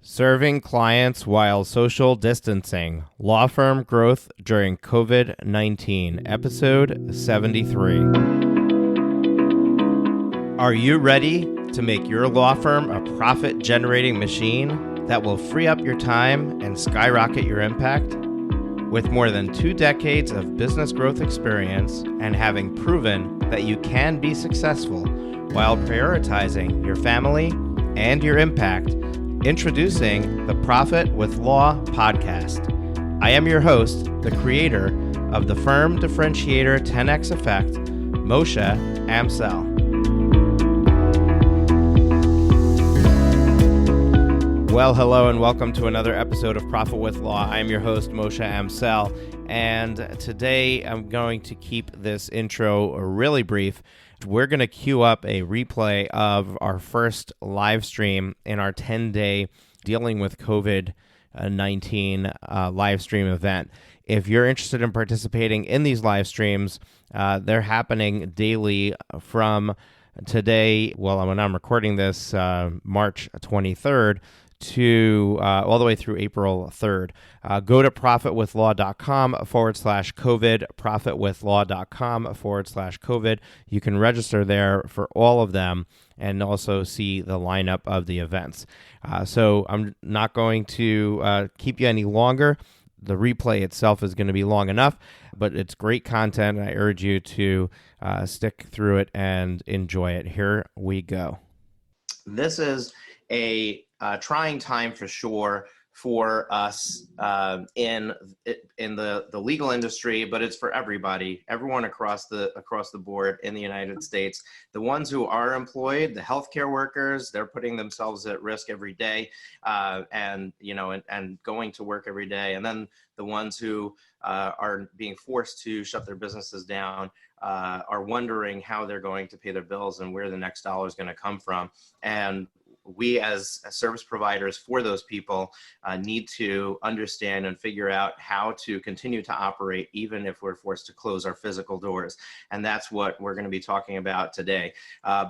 Serving clients while social distancing. Law firm growth during COVID-19, episode 73. Are you ready to make your law firm a profit-generating machine that will free up your time and skyrocket your impact? With more than 2 decades of business growth experience and having proven that you can be successful while prioritizing your family and your impact, introducing the Profit with Law podcast. I am your host, the creator of the Firm Differentiator 10X Effect, Moshe Amsel. Well, hello and welcome to another episode of Profit with Law. I am your host, Moshe Amsel, and today I'm going to keep this intro really brief. We're going to queue up a replay of our first live stream in our 10-day Dealing with COVID-19 live stream event. If you're interested in participating in these live streams, they're happening daily from today, well, when I'm recording this, March 23rd, to all the way through April 3rd. Go to profitwithlaw.com/COVID, profitwithlaw.com/COVID. You can register there for all of them and also see the lineup of the events. So I'm not going to keep you any longer. The replay itself is going to be long enough, but it's great content, and I urge you to stick through it and enjoy it. Here we go. This is a trying time for sure for us in the legal industry, but it's for everyone across the board in the United States. The ones who are employed, the healthcare workers, they're putting themselves at risk every day, and going to work every day. And then the ones who are being forced to shut their businesses down are wondering how they're going to pay their bills and where the next dollar is going to come from. And we as service providers for those people need to understand and figure out how to continue to operate even if we're forced to close our physical doors. And that's what we're going to be talking about today.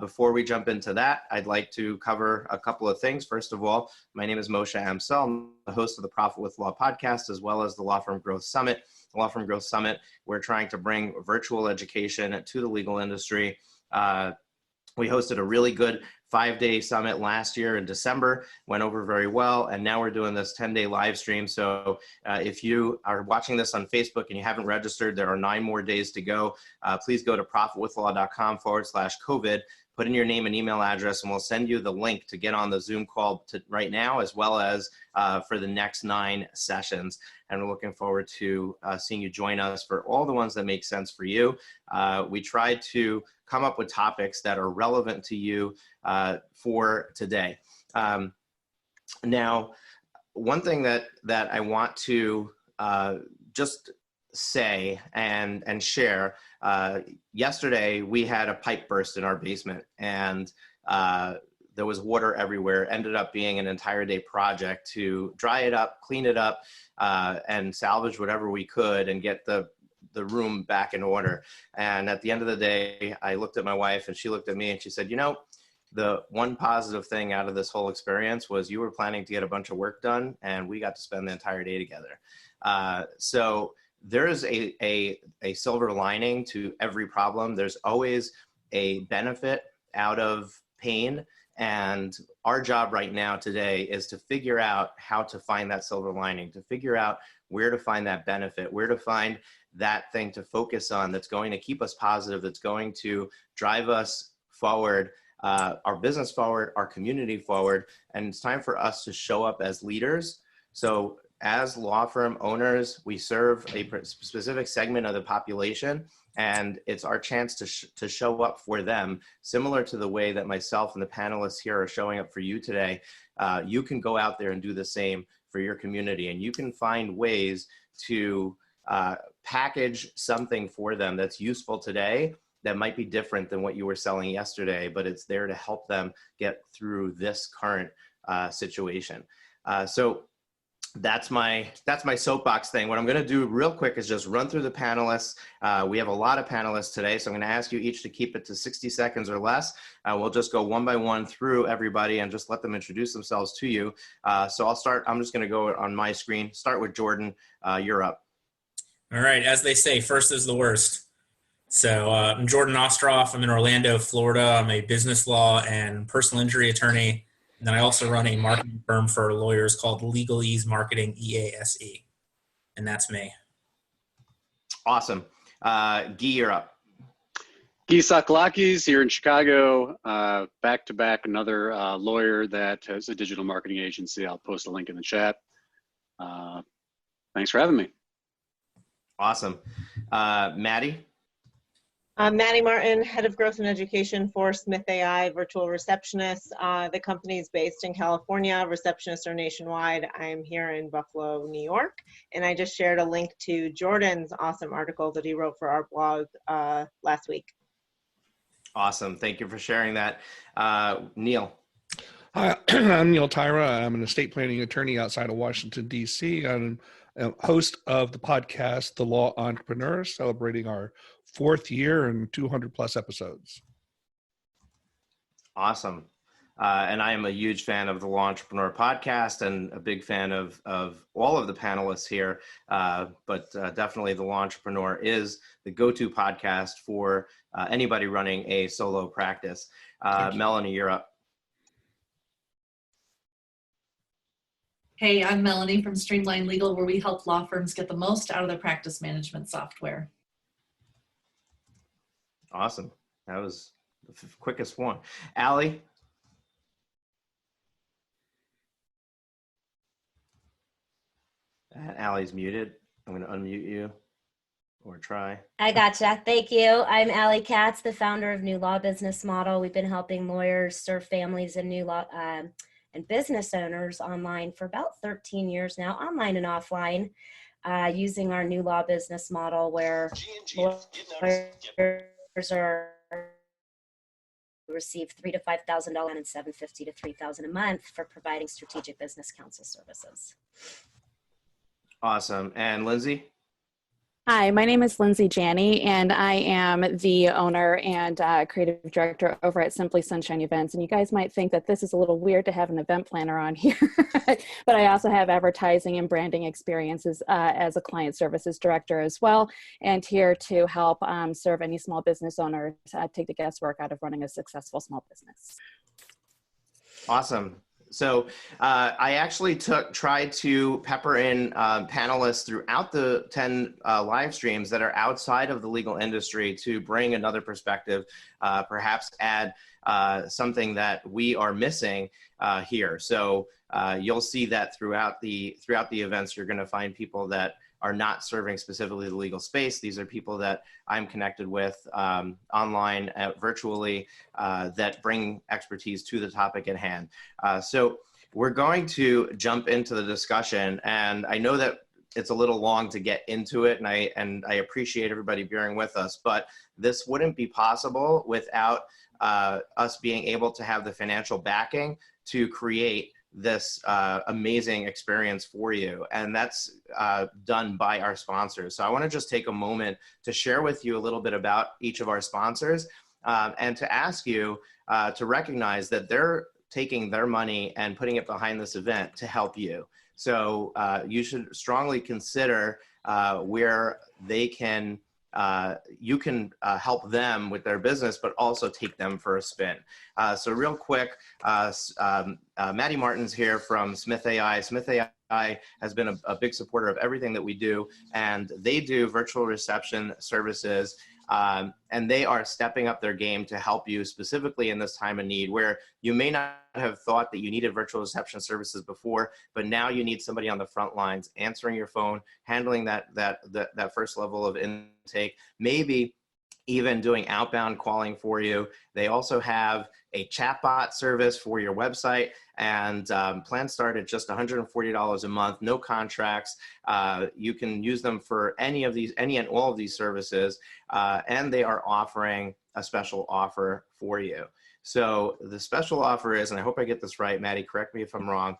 Before we jump into that, I'd like to cover a couple of things. First of all, my name is Moshe Amsel. I'm the host of the Profit with Law podcast, as well as the Law Firm Growth Summit. The Law Firm Growth Summit, we're trying to bring virtual education to the legal industry. We hosted a really good 5-day summit last year in December, went over very well, and now we're doing this 10-day live stream. So if you are watching this on Facebook and you haven't registered, there are 9 more days to go. Please go to profitwithlaw.com/COVID, put in your name and email address, and we'll send you the link to get on the Zoom call right now, as well as for the next 9 sessions. And we're looking forward to seeing you join us for all the ones that make sense for you. We tried to come up with topics that are relevant to you for today. Now, one thing that I want to just say and share, yesterday we had a pipe burst in our basement, and there was water everywhere. Ended up being an entire day project to dry it up, clean it up, and salvage whatever we could and get the room back in order. And at the end of the day, I looked at my wife and she looked at me and she said, the one positive thing out of this whole experience was you were planning to get a bunch of work done and we got to spend the entire day together. So there is a silver lining to every problem. There's always a benefit out of pain. And our job right now today is to figure out how to find that silver lining, to figure out where to find that benefit, where to find that thing to focus on that's going to keep us positive, that's going to drive us forward, our business forward, our community forward. And it's time for us to show up as leaders. So as law firm owners, we serve a specific segment of the population, and it's our chance to show up for them, similar to the way that myself and the panelists here are showing up for you today. You can go out there and do the same for your community, and you can find ways to package something for them that's useful today that might be different than what you were selling yesterday, but it's there to help them get through this current situation. So that's my soapbox thing. What I'm going to do real quick is just run through the panelists. We have a lot of panelists today, so I'm going to ask you each to keep it to 60 seconds or less. We'll just go one by one through everybody and just let them introduce themselves to you. So I'll start. I'm just going to go on my screen. Start with Jordan. You're up. All right. As they say, first is the worst. So I'm Jordan Ostroff. I'm in Orlando, Florida. I'm a business law and personal injury attorney. And then I also run a marketing firm for lawyers called Legalese Marketing, EASE. And that's me. Awesome. Gyi, you're up. Gyi Tsakalakis here in Chicago, back-to-back, another lawyer that has a digital marketing agency. I'll post a link in the chat. Thanks for having me. Awesome. Maddy? I'm Maddy Martin, Head of Growth and Education for Smith AI Virtual Receptionist. The company is based in California. Receptionists are nationwide. I'm here in Buffalo, New York. And I just shared a link to Jordan's awesome article that he wrote for our blog last week. Awesome. Thank you for sharing that. Neil? Hi, I'm Neil Tyra. I'm an estate planning attorney outside of Washington, D.C. I'm a host of the podcast, The Law Entrepreneur, celebrating our 4th year and 200 plus episodes. Awesome. And I am a huge fan of the Law Entrepreneur podcast and a big fan of all of the panelists here. But definitely the Law Entrepreneur is the go-to podcast for anybody running a solo practice. Melanie, you're up. Hey, I'm Melanie from Streamline Legal, where we help law firms get the most out of their practice management software. Awesome. That was the quickest one. Allie? Allie's muted. I'm going to unmute you or try. I gotcha. Thank you. I'm Allie Katz, the founder of New Law Business Model. We've been helping lawyers serve families and new law and business owners online for about 13 years now, online and offline, using our New Law Business Model where lawyers are receive $3,000 to $5,000 and $750 to $3,000 a month for providing strategic business counsel services. Awesome. And Lindsay? Hi, my name is Lindsay Jani, and I am the owner and creative director over at Simply Sunshine Events. And you guys might think that this is a little weird to have an event planner on here, but I also have advertising and branding experiences as a client services director as well, and here to help serve any small business owners, take the guesswork out of running a successful small business. Awesome. So I actually tried to pepper in panelists throughout the 10 live streams that are outside of the legal industry to bring another perspective, perhaps add something that we are missing here. So you'll see that throughout the events, you're going to find people that are not serving specifically the legal space. These are people that I'm connected with online, virtually, that bring expertise to the topic at hand. So we're going to jump into the discussion, and I know that it's a little long to get into it, and I appreciate everybody bearing with us, but this wouldn't be possible without us being able to have the financial backing to create this amazing experience for you. And that's done by our sponsors. So I want to just take a moment to share with you a little bit about each of our sponsors and to ask you to recognize that they're taking their money and putting it behind this event to help you. So you should strongly consider where they can you can help them with their business, but also take them for a spin. So real quick, Maddy Martin's here from Smith AI. Smith AI has been a big supporter of everything that we do, and they do virtual reception services, and they are stepping up their game to help you specifically in this time of need where you may not have thought that you needed virtual reception services before, but now you need somebody on the front lines answering your phone, handling that first level of intake, maybe even doing outbound calling for you. They also have a chatbot service for your website, and plans start at just $140 a month, no contracts. You can use them for any and all of these services, and they are offering a special offer for you. So the special offer is, and I hope I get this right, Maddy, correct me if I'm wrong,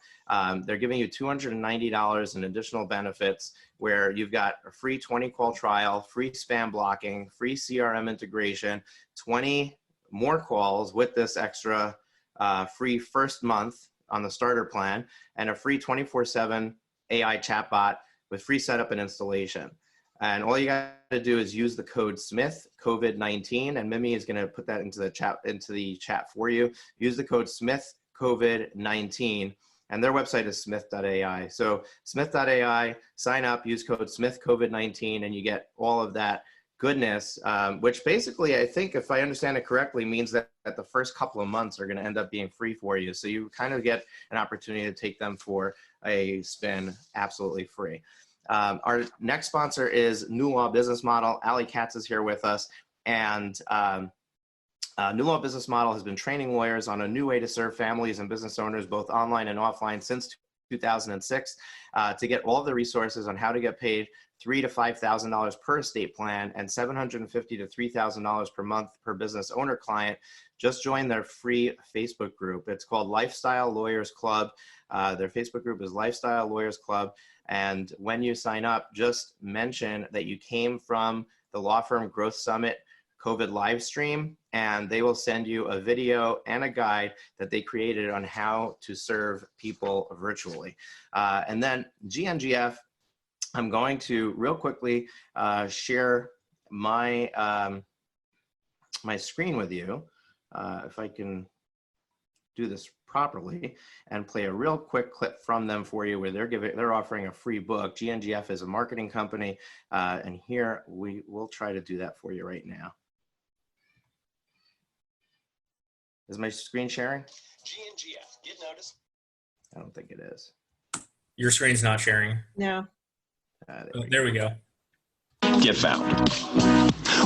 they're giving you $290 in additional benefits where you've got a free 20-call trial, free spam blocking, free CRM integration, 20 more calls with this extra free first month on the starter plan, and a free 24/7 AI chatbot with free setup and installation. And all you got to do is use the code SMITH COVID-19, and Mimi is going to put that into the chat for you. Use the code SMITH COVID-19, and their website is smith.ai. So smith.ai, sign up, use code SMITH COVID-19, and you get all of that goodness, which basically, I think, if I understand it correctly, means that the first couple of months are going to end up being free for you. So you kind of get an opportunity to take them for a spin absolutely free. Our next sponsor is New Law Business Model. Ali Katz is here with us, and New Law Business Model has been training lawyers on a new way to serve families and business owners, both online and offline, since 2006, to get all of the resources on how to get paid $3,000 to $5,000 per estate plan and $750 to $3,000 per month per business owner client. Just join their free Facebook group. It's called Lifestyle Lawyers Club. Their Facebook group is Lifestyle Lawyers Club. And when you sign up, just mention that you came from the Law Firm Growth Summit COVID live stream, and they will send you a video and a guide that they created on how to serve people virtually. And then GNGF, I'm going to real quickly share my my screen with you, if I can do this properly, and play a real quick clip from them for you where they're offering a free book. GNGF is a marketing company, and here we will try to do that for you right now. Is my screen sharing? GNGF, get noticed. I don't think it is. Your screen's not sharing. No. There we go. Get found.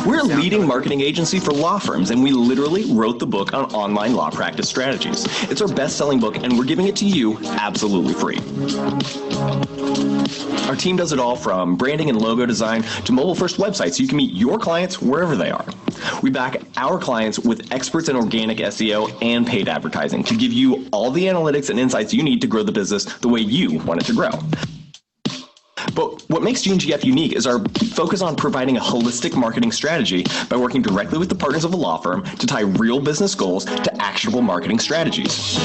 We're a leading marketing agency for law firms, and we literally wrote the book on online law practice strategies. It's our best-selling book, and we're giving it to you absolutely free. Our team does it all from branding and logo design to mobile-first websites so you can meet your clients wherever they are. We back our clients with experts in organic SEO and paid advertising to give you all the analytics and insights you need to grow the business the way you want it to grow. But what makes GNGF unique is our focus on providing a holistic marketing strategy by working directly with the partners of a law firm to tie real business goals to actionable marketing strategies.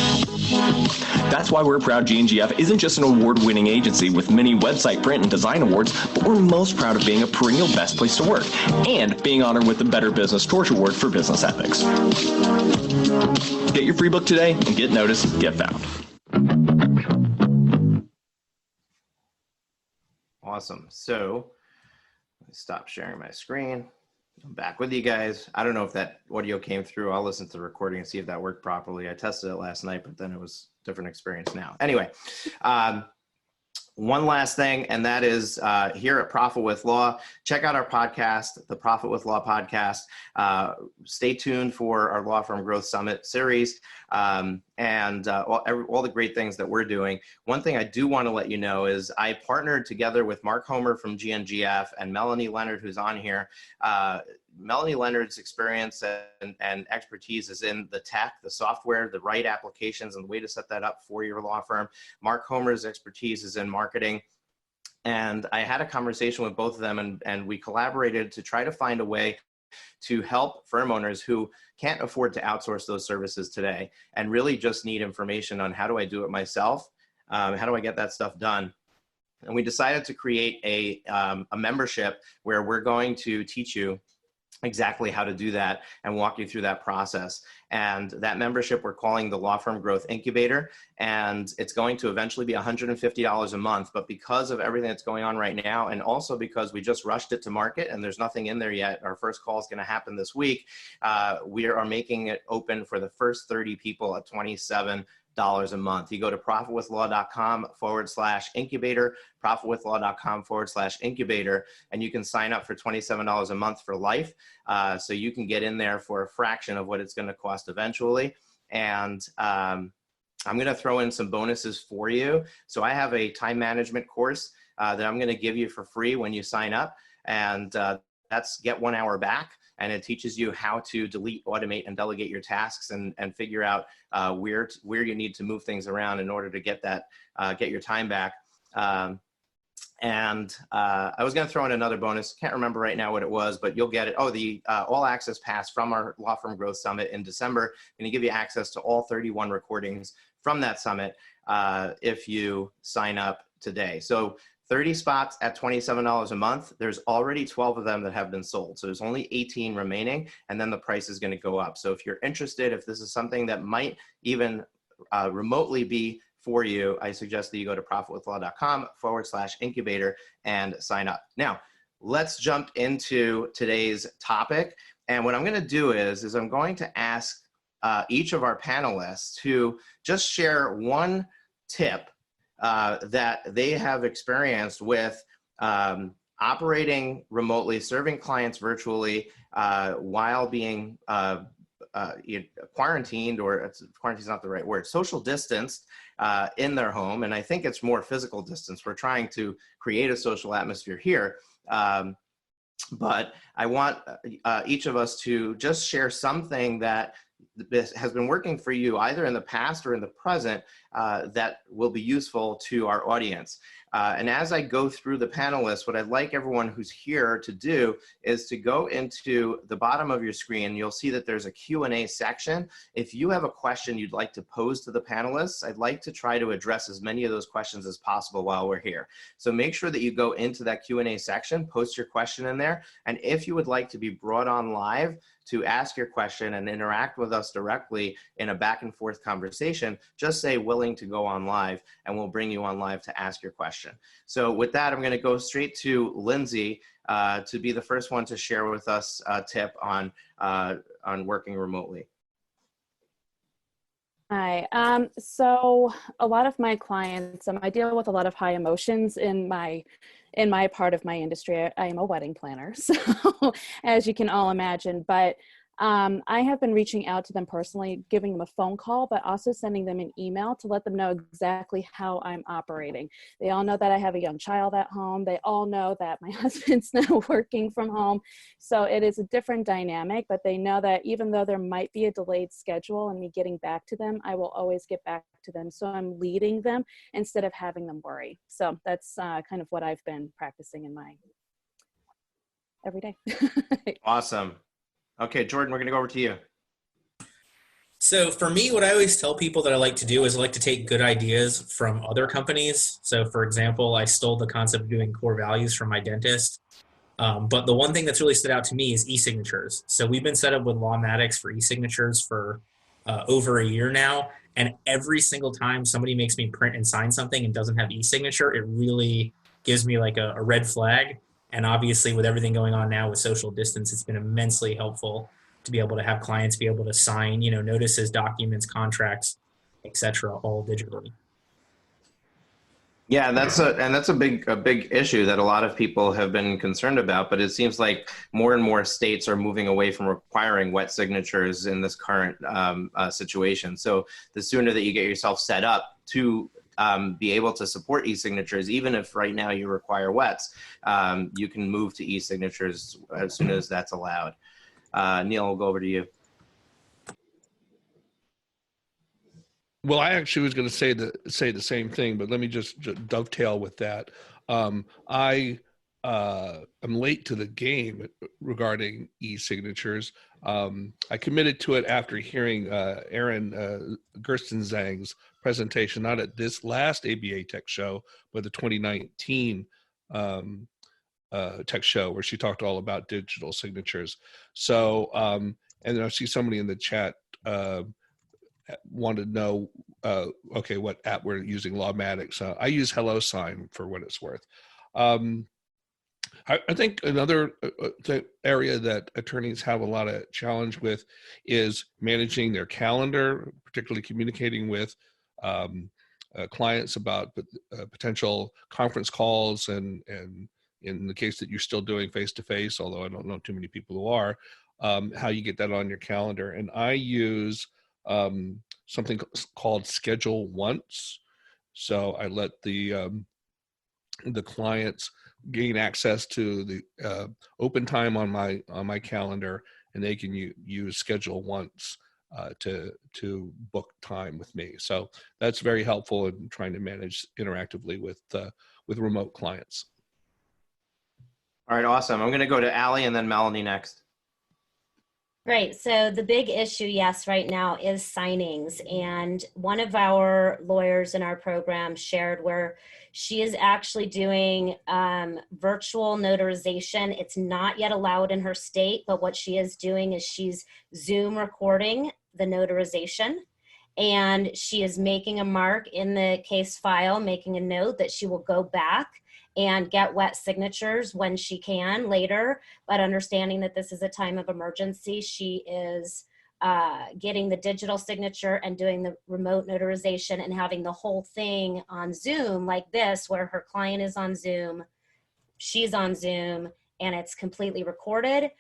That's why we're proud GNGF isn't just an award-winning agency with many website print and design awards, but we're most proud of being a perennial best place to work and being honored with the Better Business Torch Award for business ethics. Get your free book today and get noticed, get found. Awesome. So let me stop sharing my screen. I'm back with you guys. I don't know if that audio came through. I'll listen to the recording and see if that worked properly. I tested it last night, but then it was a different experience now. Anyway, one last thing, and that is here at Profit with Law. Check out our podcast, the Profit with Law podcast. Stay tuned for our Law Firm Growth Summit series and all the great things that we're doing. One thing I do want to let you know is I partnered together with Mark Homer from GNGF and Melanie Leonard, who's on here. Melanie Leonard's experience and expertise is in the tech, the software, the right applications, and the way to set that up for your law firm. Mark Homer's expertise is in marketing. And I had a conversation with both of them, and we collaborated to try to find a way to help firm owners who can't afford to outsource those services today and really just need information on how do I do it myself? How do I get that stuff done? And we decided to create a membership where we're going to teach you exactly how to do that and walk you through that process. And that membership we're calling the Law Firm Growth Incubator, and it's going to eventually be $150 a month. But because of everything that's going on right now, and also because we just rushed it to market and there's nothing in there yet, our first call is going to happen this week. We are making it open for the first 30 people at $27 a month. You go to profitwithlaw.com/incubator, profitwithlaw.com/incubator, and you can sign up for $27 a month for life. So you can get in there for a fraction of what it's going to cost eventually. And I'm going to throw in some bonuses for you. So I have a time management course that I'm going to give you for free when you sign up. And that's Get 1 Hour Back. and it teaches you how to delete, automate, and delegate your tasks and figure out where you need to move things around in order to get your time back. I was going to throw in another bonus. Can't remember right now what it was, but you'll get it. Oh, the All Access Pass from our Law Firm Growth Summit in December. Going to give you access to all 31 recordings from that summit if you sign up today. So 30 spots at $27 a month. There's already 12 of them that have been sold. So there's only 18 remaining, and then the price is going to go up. So if you're interested, if this is something that might even remotely be for you, I suggest that you go to profitwithlaw.com/incubator and sign up. Now, let's jump into today's topic. And what I'm going to do is I'm going to ask each of our panelists to just share one tip that they have experienced with operating remotely, serving clients virtually while being quarantined, or quarantine is not the right word, social distanced in their home. And I think it's more physical distance. We're trying to create a social atmosphere here. But I want each of us to just share something that has been working for you either in the past or in the present that will be useful to our audience. And as I go through the panelists, what I'd like everyone who's here to do is to go into the bottom of your screen. You'll see that there's a Q&A section. If you have a question you'd like to pose to the panelists, I'd like to try to address as many of those questions as possible while we're here. So make sure that you go into that Q&A section, post your question in there. And if you would like to be brought on live to ask your question and interact with us directly in a back and forth conversation, just say willing to go on live, and we'll bring you on live to ask your question. So with that, I'm going to go straight to Lindsay to be the first one to share with us a tip on working remotely. Hi. So a lot of my clients, I deal with a lot of high emotions in my part of my industry. I am a wedding planner, so as you can all imagine, but I have been reaching out to them personally, giving them a phone call, but also sending them an email to let them know exactly how I'm operating. They all know that I have a young child at home. They all know that my husband's now working from home. So it is a different dynamic, but they know that even though there might be a delayed schedule and me getting back to them, I will always get back to them. So I'm leading them instead of having them worry. So that's kind of what I've been practicing in my every day. Awesome. Okay, Jordan, we're going to go over to you. So for me, what I always tell people that I like to do is I like to take good ideas from other companies. So for example, I stole the concept of doing core values from my dentist. But the one thing that's really stood out to me is e-signatures. So we've been set up with Lawmatics for e-signatures for over a year now. And every single time somebody makes me print and sign something and doesn't have e-signature, it really gives me like a red flag. And obviously with everything going on now with social distance, it's been immensely helpful to be able to have clients be able to sign, notices, documents, contracts, etc., all digitally. Yeah, that's a big issue that a lot of people have been concerned about, but it seems like more and more states are moving away from requiring wet signatures in this current situation. So the sooner that you get yourself set up to be able to support e-signatures, even if right now you require wets, you can move to e-signatures as soon as that's allowed. Neil, we'll go over to you. Well, I actually was going to say the same thing, but let me just dovetail with that. I am late to the game regarding e-signatures. I committed to it after hearing Aaron Gerstenzang's presentation, not at this last ABA Tech Show, but the 2019 Tech Show, where she talked all about digital signatures. So, and I see somebody in the chat wanted to know, okay, what app we're using, Lawmatics. I use HelloSign for what it's worth. I think another area that attorneys have a lot of challenge with is managing their calendar, particularly communicating with clients about potential conference calls, and in the case that you're still doing face-to-face, although I don't know too many people who are, how you get that on your calendar. And I use something called Schedule Once. So I let the the clients gain access to the open time on my calendar, and they can use schedule once to book time with me. So that's very helpful in trying to manage interactively with remote clients. All right, awesome. I'm going to go to Allie and then Melanie next. Right. So the big issue, yes, right now is signings. And one of our lawyers in our program shared where she is actually doing virtual notarization. It's not yet allowed in her state, but what she is doing is she's Zoom recording the notarization. And she is making a mark in the case file, making a note that she will go back and get wet signatures when she can later, but understanding that this is a time of emergency, she is getting the digital signature and doing the remote notarization and having the whole thing on Zoom like this, where her client is on Zoom, she's on Zoom, and it's completely recorded.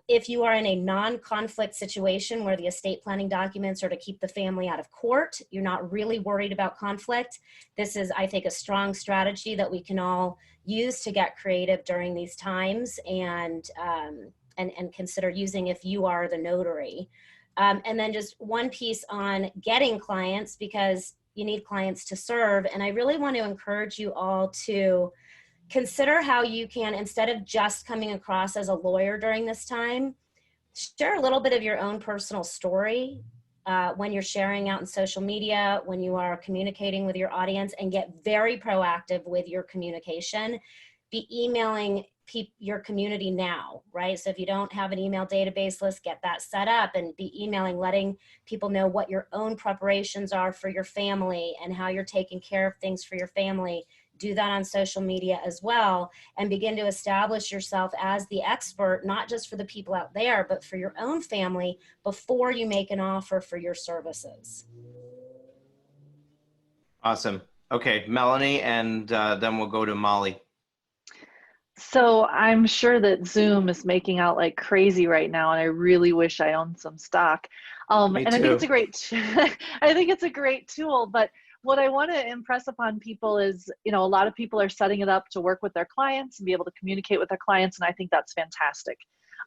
If you are in a non-conflict situation where the estate planning documents are to keep the family out of court, you're not really worried about conflict, this is, I think, a strong strategy that we can all use to get creative during these times and consider using if you are the notary. And then just one piece on getting clients, because you need clients to serve. And I really want to encourage you all to consider how you can, instead of just coming across as a lawyer during this time, share a little bit of your own personal story when you're sharing out in social media, when you are communicating with your audience, and get very proactive with your communication. Be emailing your community now, right? So if you don't have an email database list, get that set up and be emailing, letting people know what your own preparations are for your family and how you're taking care of things for your family. Do that on social media as well, and begin to establish yourself as the expert, not just for the people out there, but for your own family before you make an offer for your services. Awesome. Okay, Melanie, and then we'll go to Molly. So I'm sure that Zoom is making out like crazy right now, and I really wish I owned some stock. And I think it's a great, I think it's a great tool, but what I want to impress upon people is, you know, a lot of people are setting it up to work with their clients and be able to communicate with their clients, and I think that's fantastic.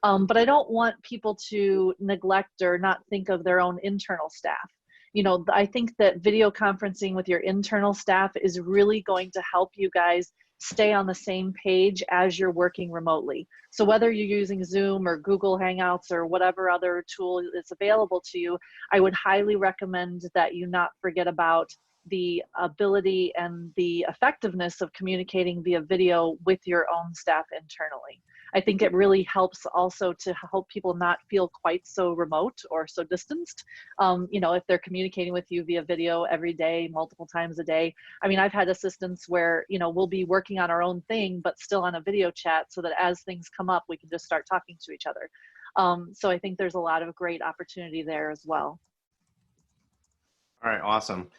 But I don't want people to neglect or not think of their own internal staff. You know, I think that video conferencing with your internal staff is really going to help you guys stay on the same page as you're working remotely. So whether you're using Zoom or Google Hangouts or whatever other tool is available to you, I would highly recommend that you not forget about the ability and the effectiveness of communicating via video with your own staff internally. I think it really helps also to help people not feel quite so remote or so distanced. You know, if they're communicating with you via video every day, multiple times a day. I mean, I've had assistants where, you know, we'll be working on our own thing, but still on a video chat so that as things come up, we can just start talking to each other. So I think there's a lot of great opportunity there as well. All right, awesome.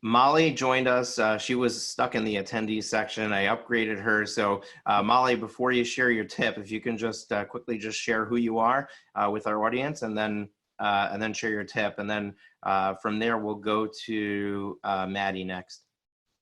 Molly joined us. She was stuck in the attendees section. I upgraded her. So Molly, before you share your tip, if you can just quickly just share who you are with our audience, and then share your tip. And then from there, we'll go to Maddy next.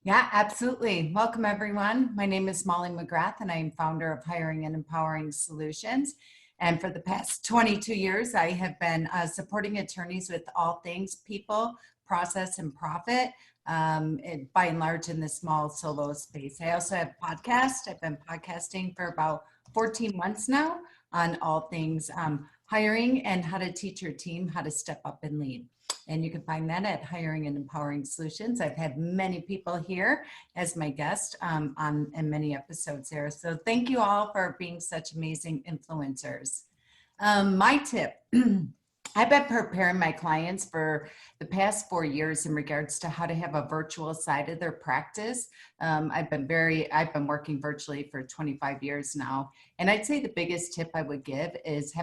Yeah, absolutely. Welcome, everyone. My name is Molly McGrath, and I'm founder of Hiring and Empowering Solutions. And for the past 22 years, I have been supporting attorneys with all things people, process, and profit, by and large in the small solo space. I also have a podcast. I've been podcasting for about 14 months now on all things hiring and how to teach your team how to step up and lead. And you can find that at Hiring and Empowering Solutions. I've had many people here as my guest in many episodes there. So thank you all for being such amazing influencers. My tip, I've been preparing my clients for the past 4 years in regards to how to have a virtual side of their practice. I've been working virtually for 25 years now. And I'd say the biggest tip I would give is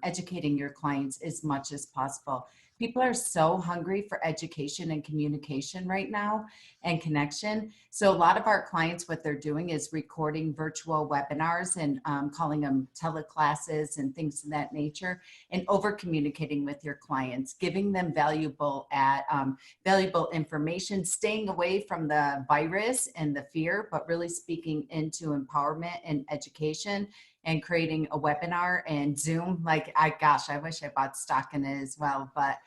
educating your clients as much as possible. People are so hungry for education and communication right now and connection. So a lot of our clients, what they're doing is recording virtual webinars and calling them teleclasses and things of that nature, and over communicating with your clients, giving them valuable information, staying away from the virus and the fear, but really speaking into empowerment and education, and creating a webinar and Zoom. Like, I wish I bought stock in it as well, but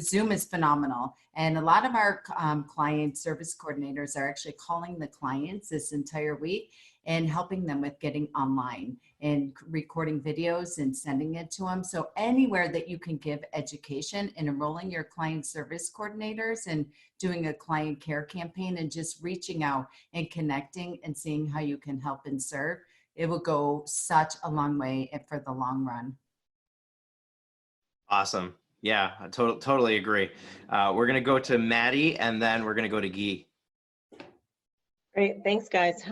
Zoom is phenomenal. And a lot of our client service coordinators are actually calling the clients this entire week and helping them with getting online and recording videos and sending it to them. So anywhere that you can give education and enrolling your client service coordinators and doing a client care campaign and just reaching out and connecting and seeing how you can help and serve, it will go such a long way for the long run. Awesome. Yeah, I totally agree. We're going to go to Maddy, and then we're going to go to Gyi. Great, thanks guys.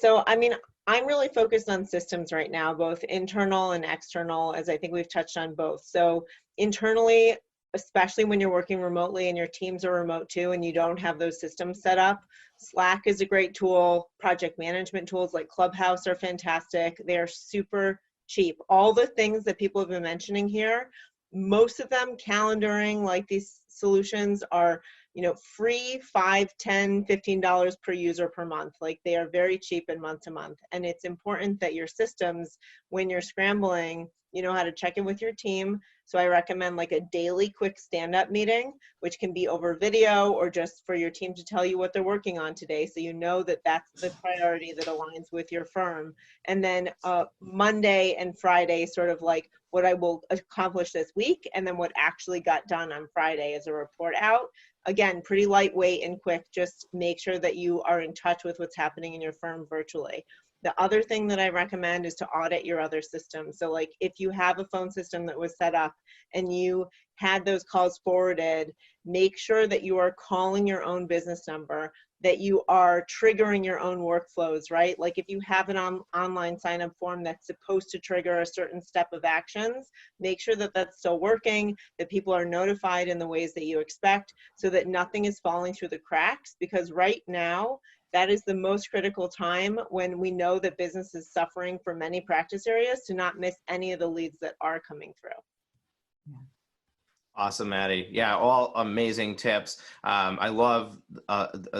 So I mean, I'm really focused on systems right now, both internal and external, as I think we've touched on both. So internally, especially when you're working remotely and your teams are remote too, and you don't have those systems set up, Slack is a great tool. Project management tools like Clubhouse are fantastic. They are super cheap. All the things that people have been mentioning here, most of them, calendaring, like these solutions are, you know, free, $5, $10, $15 per user per month. Like, they are very cheap and month to month. And it's important that your systems, when you're scrambling, you know how to check in with your team. So I recommend like a daily quick stand-up meeting, which can be over video or just for your team to tell you what they're working on today. So you know that that's the priority that aligns with your firm. And then Monday and Friday, sort of like what I will accomplish this week, and then what actually got done on Friday as a report out. Again, pretty lightweight and quick. Just make sure that you are in touch with what's happening in your firm virtually. The other thing that I recommend is to audit your other systems. So like, if you have a phone system that was set up and you had those calls forwarded, make sure that you are calling your own business number, that you are triggering your own workflows, right? Like, if you have an online sign-up form that's supposed to trigger a certain step of actions, make sure that that's still working, that people are notified in the ways that you expect, so that nothing is falling through the cracks. Because right now, that is the most critical time, when we know that business is suffering for many practice areas, to not miss any of the leads that are coming through. Yeah. Awesome, Maddy. Yeah, all amazing tips. I love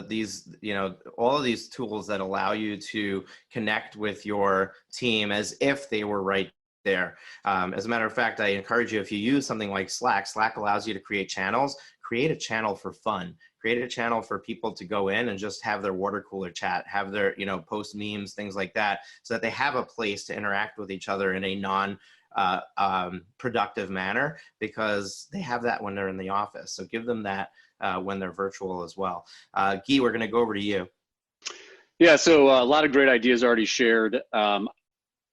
these, you know, all of these tools that allow you to connect with your team as if they were right there. As a matter of fact, I encourage you, if you use something like Slack, Slack allows you to create channels. Create a channel for fun. Create a channel for people to go in and just have their water cooler chat, have their, you know, post memes, things like that, so that they have a place to interact with each other in a non-productive manner, because they have that when they're in the office. So give them that when they're virtual as well. Gyi, we're going to go over to you. Yeah, so a lot of great ideas already shared.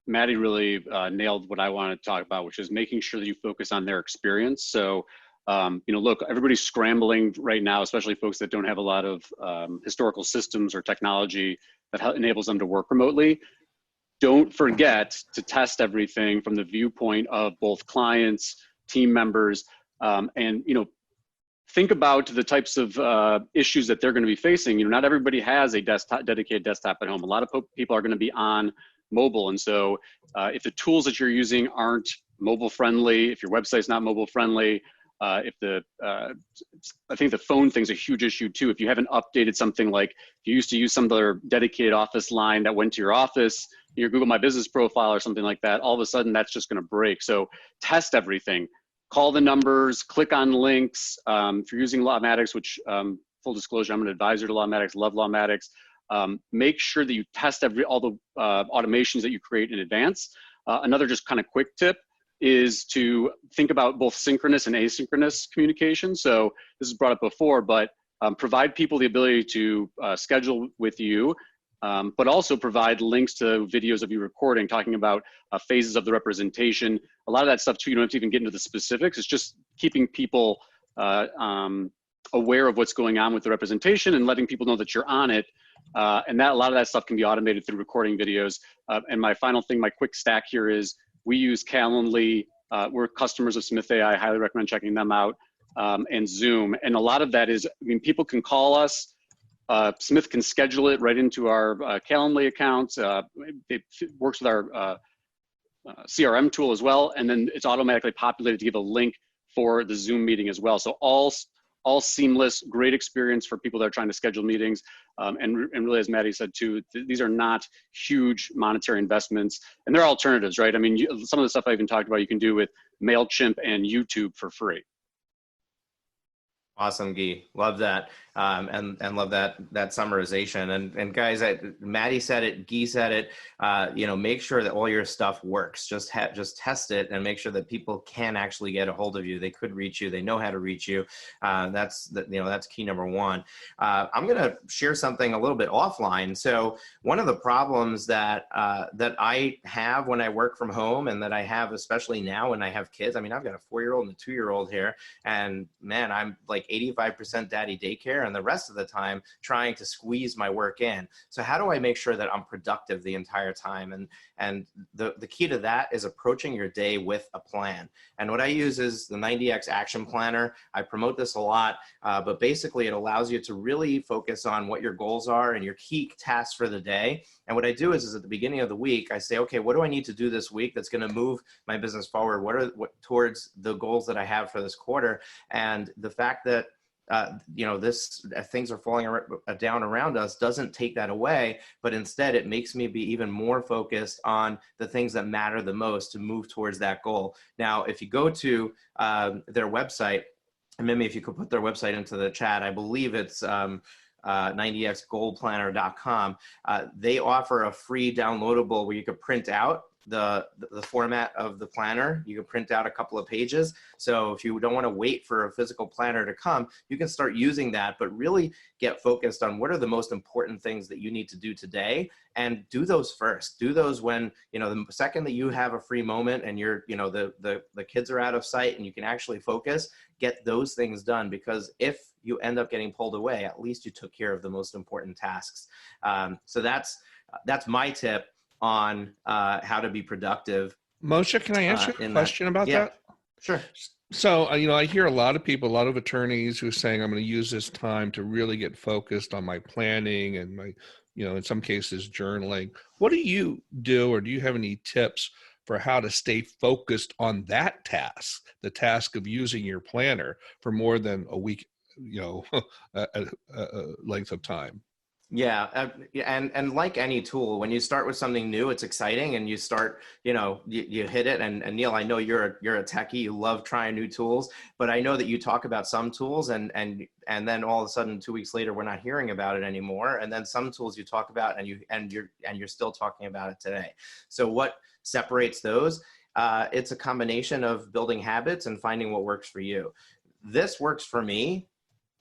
Maddy really nailed what I wanted to talk about, which is making sure that you focus on their experience. So, you know, look, everybody's scrambling right now, especially folks that don't have a lot of historical systems or technology that enables them to work remotely. Don't forget to test everything from the viewpoint of both clients, team members, and, you know, think about the types of issues that they're going to be facing. You know, not everybody has a dedicated desktop at home. A lot of people are going to be on mobile. And so if the tools that you're using aren't mobile friendly, if your website's not mobile friendly, I think the phone thing's a huge issue too. If you haven't updated something, like if you used to use some other dedicated office line that went to your office, your Google My Business profile or something like that, all of a sudden that's just going to break. So test everything. Call the numbers, click on links. If you're using Lawmatics, which full disclosure, I'm an advisor to Lawmatics, love Lawmatics. Make sure that you test all the automations that you create in advance. Another just kind of quick tip is to think about both synchronous and asynchronous communication. So this is brought up before, but provide people the ability to schedule with you, but also provide links to videos of you recording, talking about phases of the representation. A lot of that stuff too, you don't have to even get into the specifics. It's just keeping people aware of what's going on with the representation and letting people know that you're on it. And that a lot of that stuff can be automated through recording videos. And my final thing, my quick stack here is, we use Calendly. We're customers of Smith AI. I highly recommend checking them out. and Zoom. And a lot of that is, I mean, people can call us. Smith can schedule it right into our Calendly accounts. It works with our CRM tool as well. And then it's automatically populated to give a link for the Zoom meeting as well. So all seamless, great experience for people that are trying to schedule meetings. And really, as Maddy said too, these are not huge monetary investments, and they're alternatives, right? I mean, some of the stuff I even talked about, you can do with MailChimp and YouTube for free. Awesome, Gyi. Love that. And love that summarization. And guys, Maddy said it, Gyi said it, make sure that all your stuff works. Just test it and make sure that people can actually get a hold of you. They could reach you. They know how to reach you. That's key number one. I'm going to share something a little bit offline. So one of the problems that I have when I work from home, and that I have especially now when I have kids, I mean, I've got a 4-year-old and a 2-year-old here, and man, I'm like 85% daddy daycare, and the rest of the time trying to squeeze my work in. So how do I make sure that I'm productive the entire time? And the key to that is approaching your day with a plan. And what I use is the 90X Action Planner. I promote this a lot, but basically it allows you to really focus on what your goals are and your key tasks for the day. And what I do is at the beginning of the week, I say, okay, what do I need to do this week that's going to move my business forward? What towards the goals that I have for this quarter? And the fact that things are falling down around us doesn't take that away, but instead it makes me be even more focused on the things that matter the most to move towards that goal. Now, if you go to their website, and maybe if you could put their website into the chat, I believe it's 90xgoalplanner.com. They offer a free downloadable where you could print out the format of the planner. You can print out a couple of pages. So if you don't want to wait for a physical planner to come, you can start using that, but really get focused on what are the most important things that you need to do today, and do those first. Do those when, the second that you have a free moment and you're, the kids are out of sight and you can actually focus, get those things done, because if you end up getting pulled away, at least you took care of the most important tasks. So that's my tip on how to be productive. Moshe, can I ask you a question about that? Sure. So, I hear a lot of people, a lot of attorneys who are saying, I'm going to use this time to really get focused on my planning and my, in some cases, journaling. What do you do, or do you have any tips for how to stay focused on that task, the task of using your planner for more than a week, length of time? Yeah, and like any tool, when you start with something new, it's exciting, and you start, you hit it. And Neil, I know you're a techie, you love trying new tools, but I know that you talk about some tools, and then all of a sudden 2 weeks later, we're not hearing about it anymore. And then some tools you talk about, and you're still talking about it today. So what separates those? It's a combination of building habits and finding what works for you. This works for me.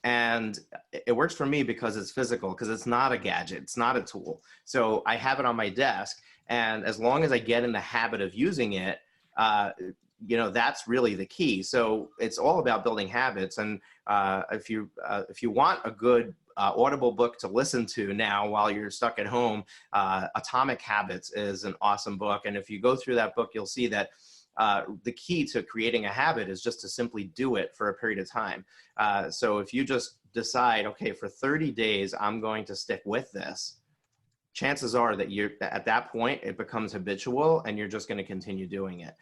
And it works for me because it's physical, because it's not a gadget, it's not a tool. So I have it on my desk, and as long as I get in the habit of using it, that's really the key. So it's all about building habits. And if you want a good Audible book to listen to now while you're stuck at home, Atomic Habits is an awesome book. And if you go through that book, you'll see that the key to creating a habit is just to simply do it for a period of time. So if you just decide, okay, for 30 days, I'm going to stick with this, chances are that at that point, it becomes habitual and you're just going to continue doing it.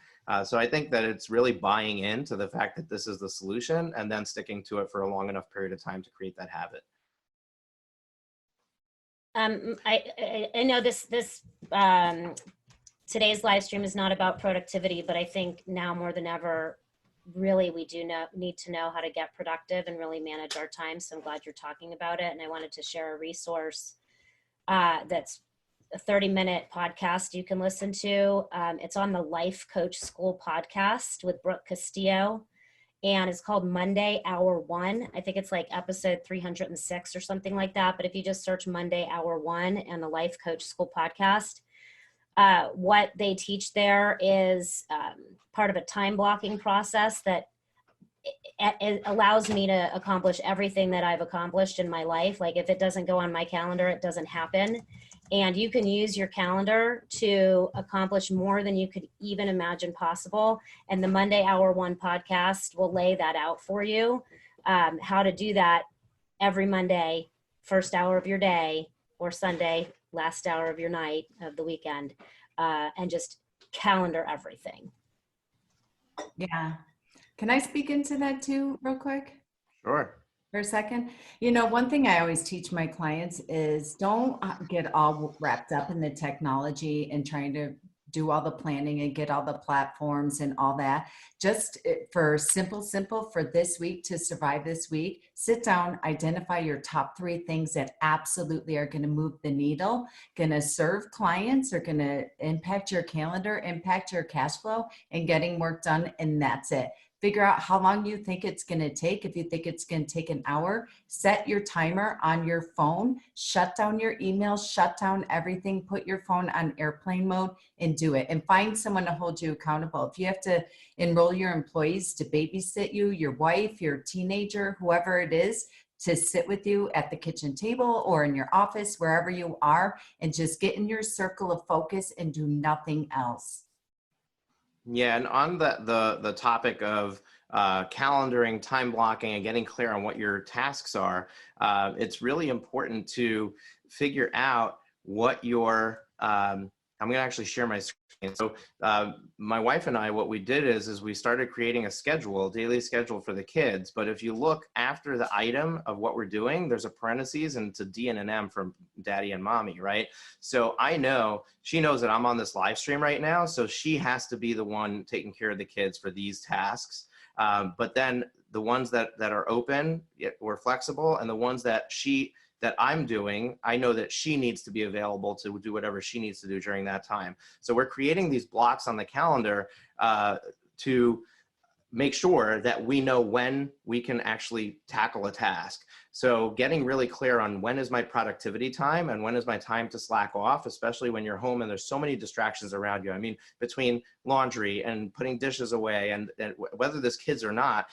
So I think that it's really buying into the fact that this is the solution and then sticking to it for a long enough period of time to create that habit. I know this today's live stream is not about productivity, but I think now more than ever, really, we need to know how to get productive and really manage our time. So I'm glad you're talking about it. And I wanted to share a resource that's a 30-minute podcast you can listen to. It's on the Life Coach School podcast with Brooke Castillo, and it's called Monday Hour 1. I think it's like episode 306 or something like that. But if you just search Monday Hour 1 and the Life Coach School podcast, what they teach there is part of a time blocking process that it allows me to accomplish everything that I've accomplished in my life. Like if it doesn't go on my calendar, it doesn't happen. And you can use your calendar to accomplish more than you could even imagine possible. And the Monday Hour One podcast will lay that out for you, how to do that every Monday, first hour of your day, or Sunday, last hour of your night of the weekend, and just calendar everything. Yeah. Can I speak into that too, real quick? Sure. For a second? You know, one thing I always teach my clients is don't get all wrapped up in the technology and trying to do all the planning and get all the platforms and all that. Just for simple for this week, to survive this week, sit down, identify your top 3 things that absolutely are going to move the needle, going to serve clients, are going to impact your calendar, impact your cash flow, and getting work done. And that's it. Figure out how long you think it's going to take. If you think it's going to take an hour, set your timer on your phone, shut down your email, shut down everything, put your phone on airplane mode and do it. And find someone to hold you accountable. If you have to enroll your employees to babysit you, your wife, your teenager, whoever it is, to sit with you at the kitchen table or in your office, wherever you are, and just get in your circle of focus and do nothing else. Yeah, and on the topic of calendaring, time blocking, and getting clear on what your tasks are, it's really important to figure out what your, I'm going to actually share my screen. So my wife and I, what we did is we started creating a schedule, daily schedule for the kids. But if you look after the item of what we're doing, there's a parentheses and it's a D and an M from daddy and mommy, right? So I know, she knows that I'm on this live stream right now. So she has to be the one taking care of the kids for these tasks. But then the ones that are open, we're flexible, and the ones that I'm doing, I know that she needs to be available to do whatever she needs to do during that time. So we're creating these blocks on the calendar to make sure that we know when we can actually tackle a task. So getting really clear on when is my productivity time and when is my time to slack off, especially when you're home and there's so many distractions around you. I mean, between laundry and putting dishes away and whether there's kids or not,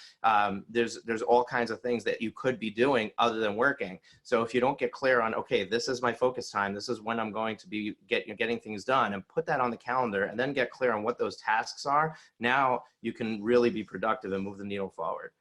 there's all kinds of things that you could be doing other than working. So if you don't get clear on, okay, this is my focus time, this is when I'm going to be getting things done, and put that on the calendar and then get clear on what those tasks are, now you can really be productive and move the needle forward.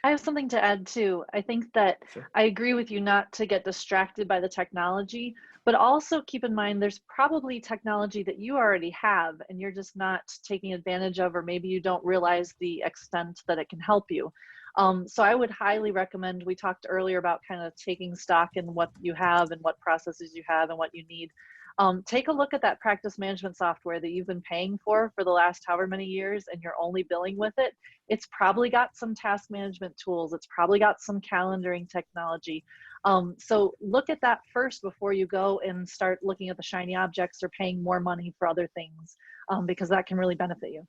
I have something to add too. I think that Sure. I agree with you not to get distracted by the technology, but also keep in mind there's probably technology that you already have and you're just not taking advantage of, or maybe you don't realize the extent that it can help you. So I would highly recommend, we talked earlier about kind of taking stock in what you have and what processes you have and what you need. Take a look at that practice management software that you've been paying for the last however many years and you're only billing with it. It's probably got some task management tools. It's probably got some calendaring technology. So look at that first before you go and start looking at the shiny objects or paying more money for other things, because that can really benefit you.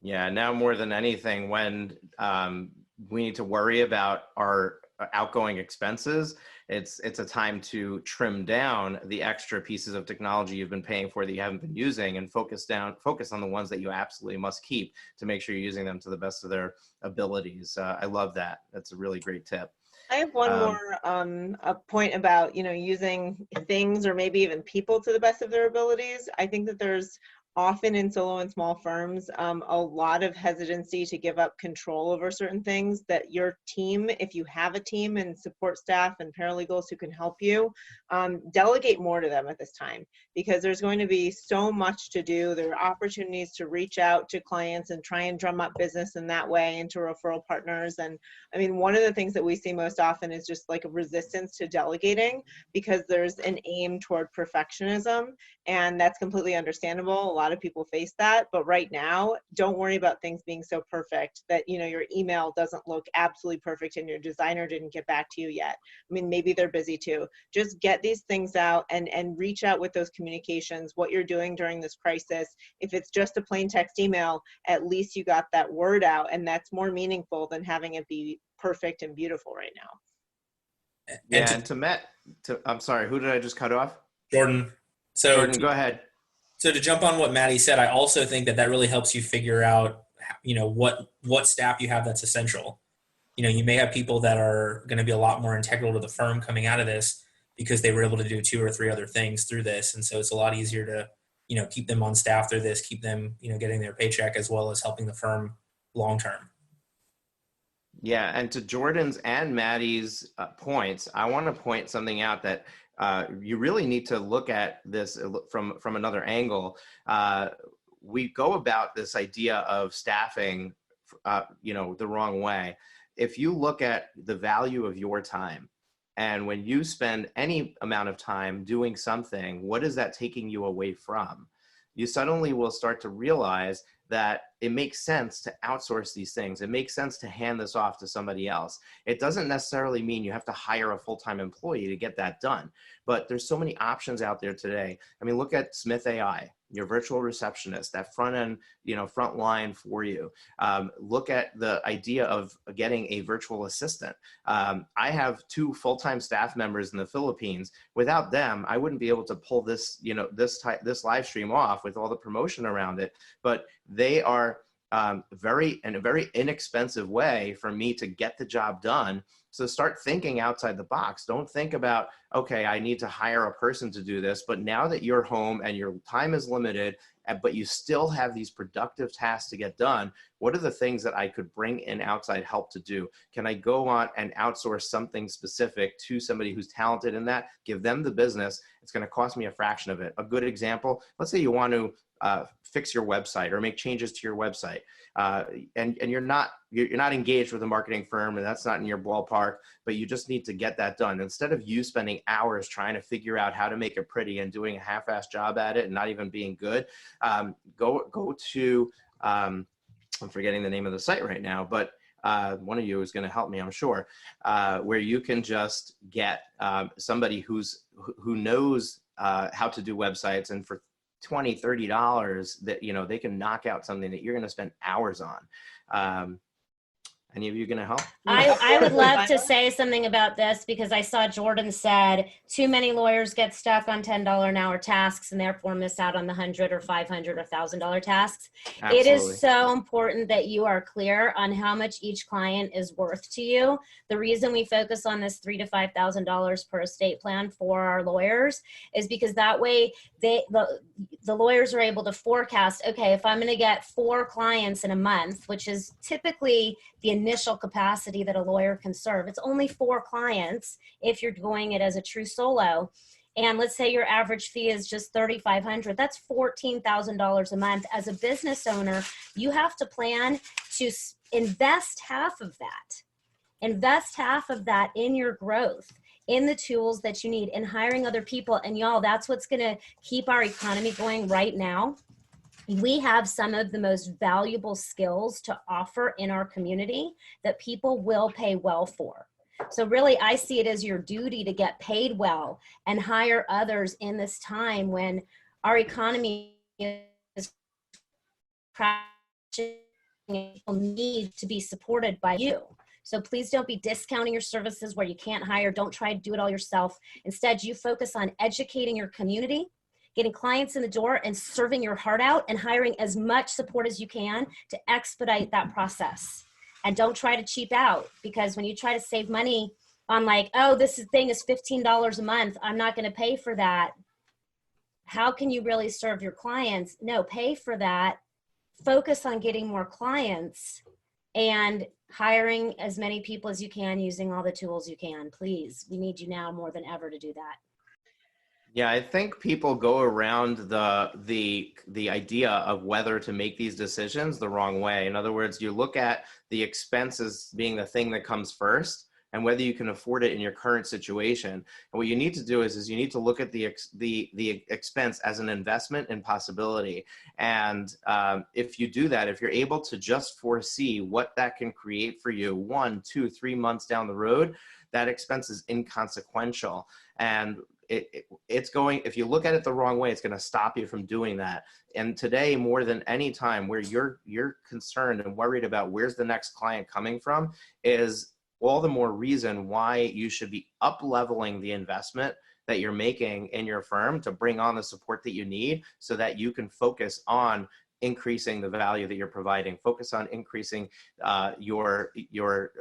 Yeah, now more than anything, when we need to worry about our outgoing expenses, it's a time to trim down the extra pieces of technology you've been paying for that you haven't been using, and focus on the ones that you absolutely must keep to make sure you're using them to the best of their abilities. I love that. That's a really great tip. I have one more a point about, using things or maybe even people to the best of their abilities. I think that there's often in solo and small firms, a lot of hesitancy to give up control over certain things that your team, if you have a team and support staff and paralegals who can help you, delegate more to them at this time, because there's going to be so much to do. There are opportunities to reach out to clients and try and drum up business in that way into referral partners. And I mean, one of the things that we see most often is just like a resistance to delegating, because there's an aim toward perfectionism, and that's completely understandable. A lot of people face that, but right now, don't worry about things being so perfect that, your email doesn't look absolutely perfect and your designer didn't get back to you yet. I mean, maybe they're busy too. Just get these things out and reach out with those communications, what you're doing during this crisis. If it's just a plain text email, at least you got that word out, and that's more meaningful than having it be perfect and beautiful right now. Yeah, I'm sorry, who did I just cut off? Jordan. So Jordan, go ahead. So to jump on what Maddy said, I also think that really helps you figure out, what staff you have that's essential. You may have people that are going to be a lot more integral to the firm coming out of this because they were able to do 2 or 3 other things through this. And so it's a lot easier to, keep them on staff through this, keep them, getting their paycheck as well as helping the firm long-term. Yeah, and to Jordan's and Maddy's points, I want to point something out that you really need to look at this from another angle. We go about this idea of staffing, the wrong way. If you look at the value of your time, and when you spend any amount of time doing something, what is that taking you away from? You suddenly will start to realize that it makes sense to outsource these things. It makes sense to hand this off to somebody else. It doesn't necessarily mean you have to hire a full-time employee to get that done, but there's so many options out there today. I mean, look at Smith AI, your virtual receptionist, that front end, front line for you. Look at the idea of getting a virtual assistant. I have 2 full-time staff members in the Philippines. Without them, I wouldn't be able to pull this, this live stream off with all the promotion around it. But they are very inexpensive way for me to get the job done. So start thinking outside the box. Don't think about, okay, I need to hire a person to do this. But now that you're home and your time is limited, but you still have these productive tasks to get done, what are the things that I could bring in outside help to do? Can I go on and outsource something specific to somebody who's talented in that, give them the business? It's going to cost me a fraction of it. A good example, let's say you want to fix your website or make changes to your website, and you're not engaged with a marketing firm, and that's not in your ballpark, but you just need to get that done. Instead of you spending hours trying to figure out how to make it pretty and doing a half-assed job at it and not even being good, go to I'm forgetting the name of the site right now, but one of you is going to help me, I'm sure, where you can just get somebody who knows how to do websites, and for $20, $30 that, they can knock out something that you're going to spend hours on. Any of you going to help? I would love to say something about this, because I saw Jordan said too many lawyers get stuck on $10 an hour tasks and therefore miss out on the $100 or $500 or $1,000 tasks. Absolutely. It is so important that you are clear on how much each client is worth to you. The reason we focus on this $3,000 to $5,000 per estate plan for our lawyers is because that way the lawyers are able to forecast, okay, if I'm going to get 4 clients in a month, which is typically the initial capacity that a lawyer can serve. It's only 4 clients if you're doing it as a true solo. And let's say your average fee is just $3,500. That's $14,000 a month. As a business owner, you have to plan to invest half of that. Invest half of that in your growth, in the tools that you need, in hiring other people. And y'all, that's what's going to keep our economy going right now. We have some of the most valuable skills to offer in our community that people will pay well for. So really, I see it as your duty to get paid well and hire others in this time when our economy is crashing. People need to be supported by you. So please don't be discounting your services where you can't hire. Don't try to do it all yourself. Instead, you focus on educating your community, getting clients in the door, and serving your heart out and hiring as much support as you can to expedite that process. And don't try to cheap out, because when you try to save money on like, oh, this thing is $15 a month, I'm not going to pay for that. How can you really serve your clients? No, pay for that. Focus on getting more clients and hiring as many people as you can using all the tools you can. Please, we need you now more than ever to do that. Yeah, I think people go around the idea of whether to make these decisions the wrong way. In other words, you look at the expenses being the thing that comes first, and whether you can afford it in your current situation. And what you need to do is you need to look at the expense as an investment in possibility. And if you do that, if you're able to just foresee what that can create for you 1, 2, 3 months down the road, that expense is inconsequential. And it's going, if you look at it the wrong way, it's going to stop you from doing that. And today, more than any time, where you're concerned and worried about where's the next client coming from, is all the more reason why you should be up-leveling the investment that you're making in your firm to bring on the support that you need so that you can focus on increasing the value that you're providing, focus on increasing your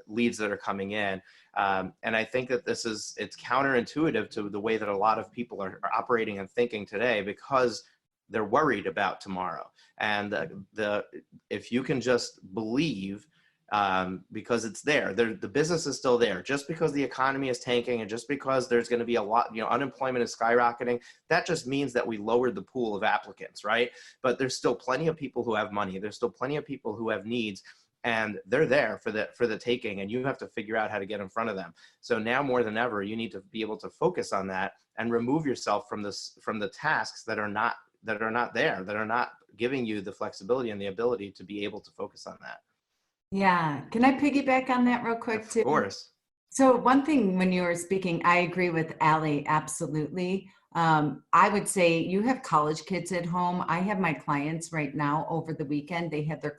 leads that are coming in. And I think that it's counterintuitive to the way that a lot of people are operating and thinking today, because they're worried about tomorrow. And if you can just believe, because it's there, the business is still there. Just because the economy is tanking and just because there's going to be a lot, unemployment is skyrocketing, that just means that we lowered the pool of applicants, right? But there's still plenty of people who have money. There's still plenty of people who have needs, and they're there for the taking, and you have to figure out how to get in front of them. So now more than ever, you need to be able to focus on that and remove yourself from the tasks that are not there, that are not giving you the flexibility and the ability to be able to focus on that. Yeah. Can I piggyback on that real quick too? Of course. So one thing when you were speaking, I agree with Allie, absolutely. I would say you have college kids at home. I have my clients right now over the weekend. They have their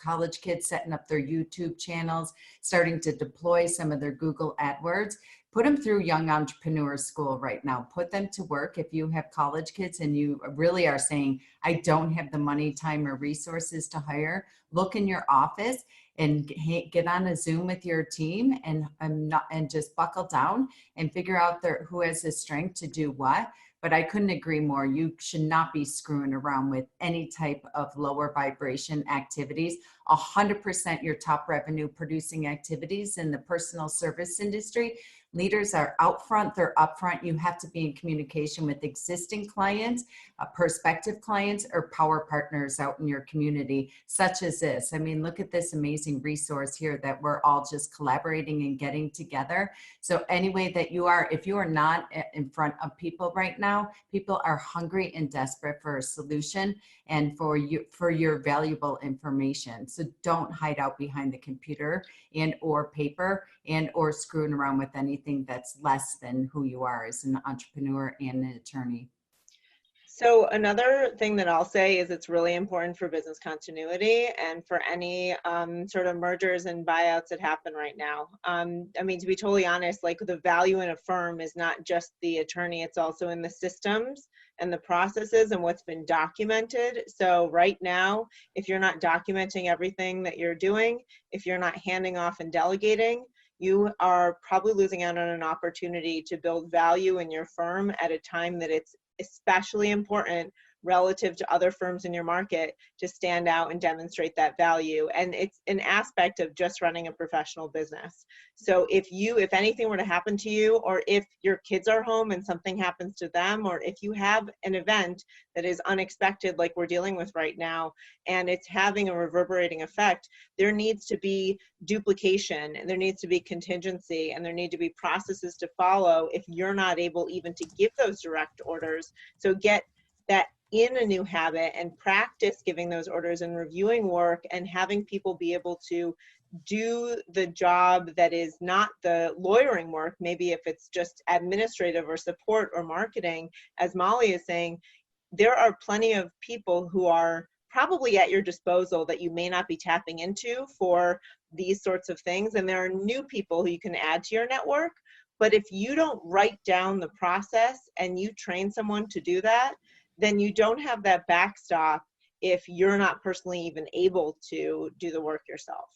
college kids setting up their YouTube channels, starting to deploy some of their Google AdWords. Put them through Young Entrepreneur School right now. Put them to work. If you have college kids and you really are saying, I don't have the money, time, or resources to hire, look in your office and get on a Zoom with your team and just buckle down and figure out who has the strength to do what. But I couldn't agree more. You should not be screwing around with any type of lower vibration activities. 100% your top revenue producing activities in the personal service industry. Leaders are out front, they're upfront. You have to be in communication with existing clients, prospective clients, or power partners out in your community, such as this. I mean, look at this amazing resource here that we're all just collaborating and getting together. So any way that you are, if you are not in front of people right now, people are hungry and desperate for a solution and for your valuable information. So don't hide out behind the computer and or paper and or screwing around with anything that's less than who you are as an entrepreneur and an attorney. So another thing that I'll say is it's really important for business continuity and for any sort of mergers and buyouts that happen right now. I mean, to be totally honest, like the value in a firm is not just the attorney, it's also in the systems and the processes and what's been documented. So right now, if you're not documenting everything that you're doing, if you're not handing off and delegating, you are probably losing out on an opportunity to build value in your firm at a time that it's especially important relative to other firms in your market to stand out and demonstrate that value. And it's an aspect of just running a professional business. So if anything were to happen to you, or if your kids are home and something happens to them, or if you have an event that is unexpected like we're dealing with right now, and it's having a reverberating effect, there needs to be duplication, and there needs to be contingency, and there need to be processes to follow if you're not able even to give those direct orders. So get that in a new habit and practice giving those orders and reviewing work and having people be able to do the job that is not the lawyering work. Maybe if it's just administrative or support or marketing, as Molly is saying, there are plenty of people who are probably at your disposal that you may not be tapping into for these sorts of things. And there are new people who you can add to your network. But if you don't write down the process and you train someone to do that, then you don't have that backstop if you're not personally even able to do the work yourself.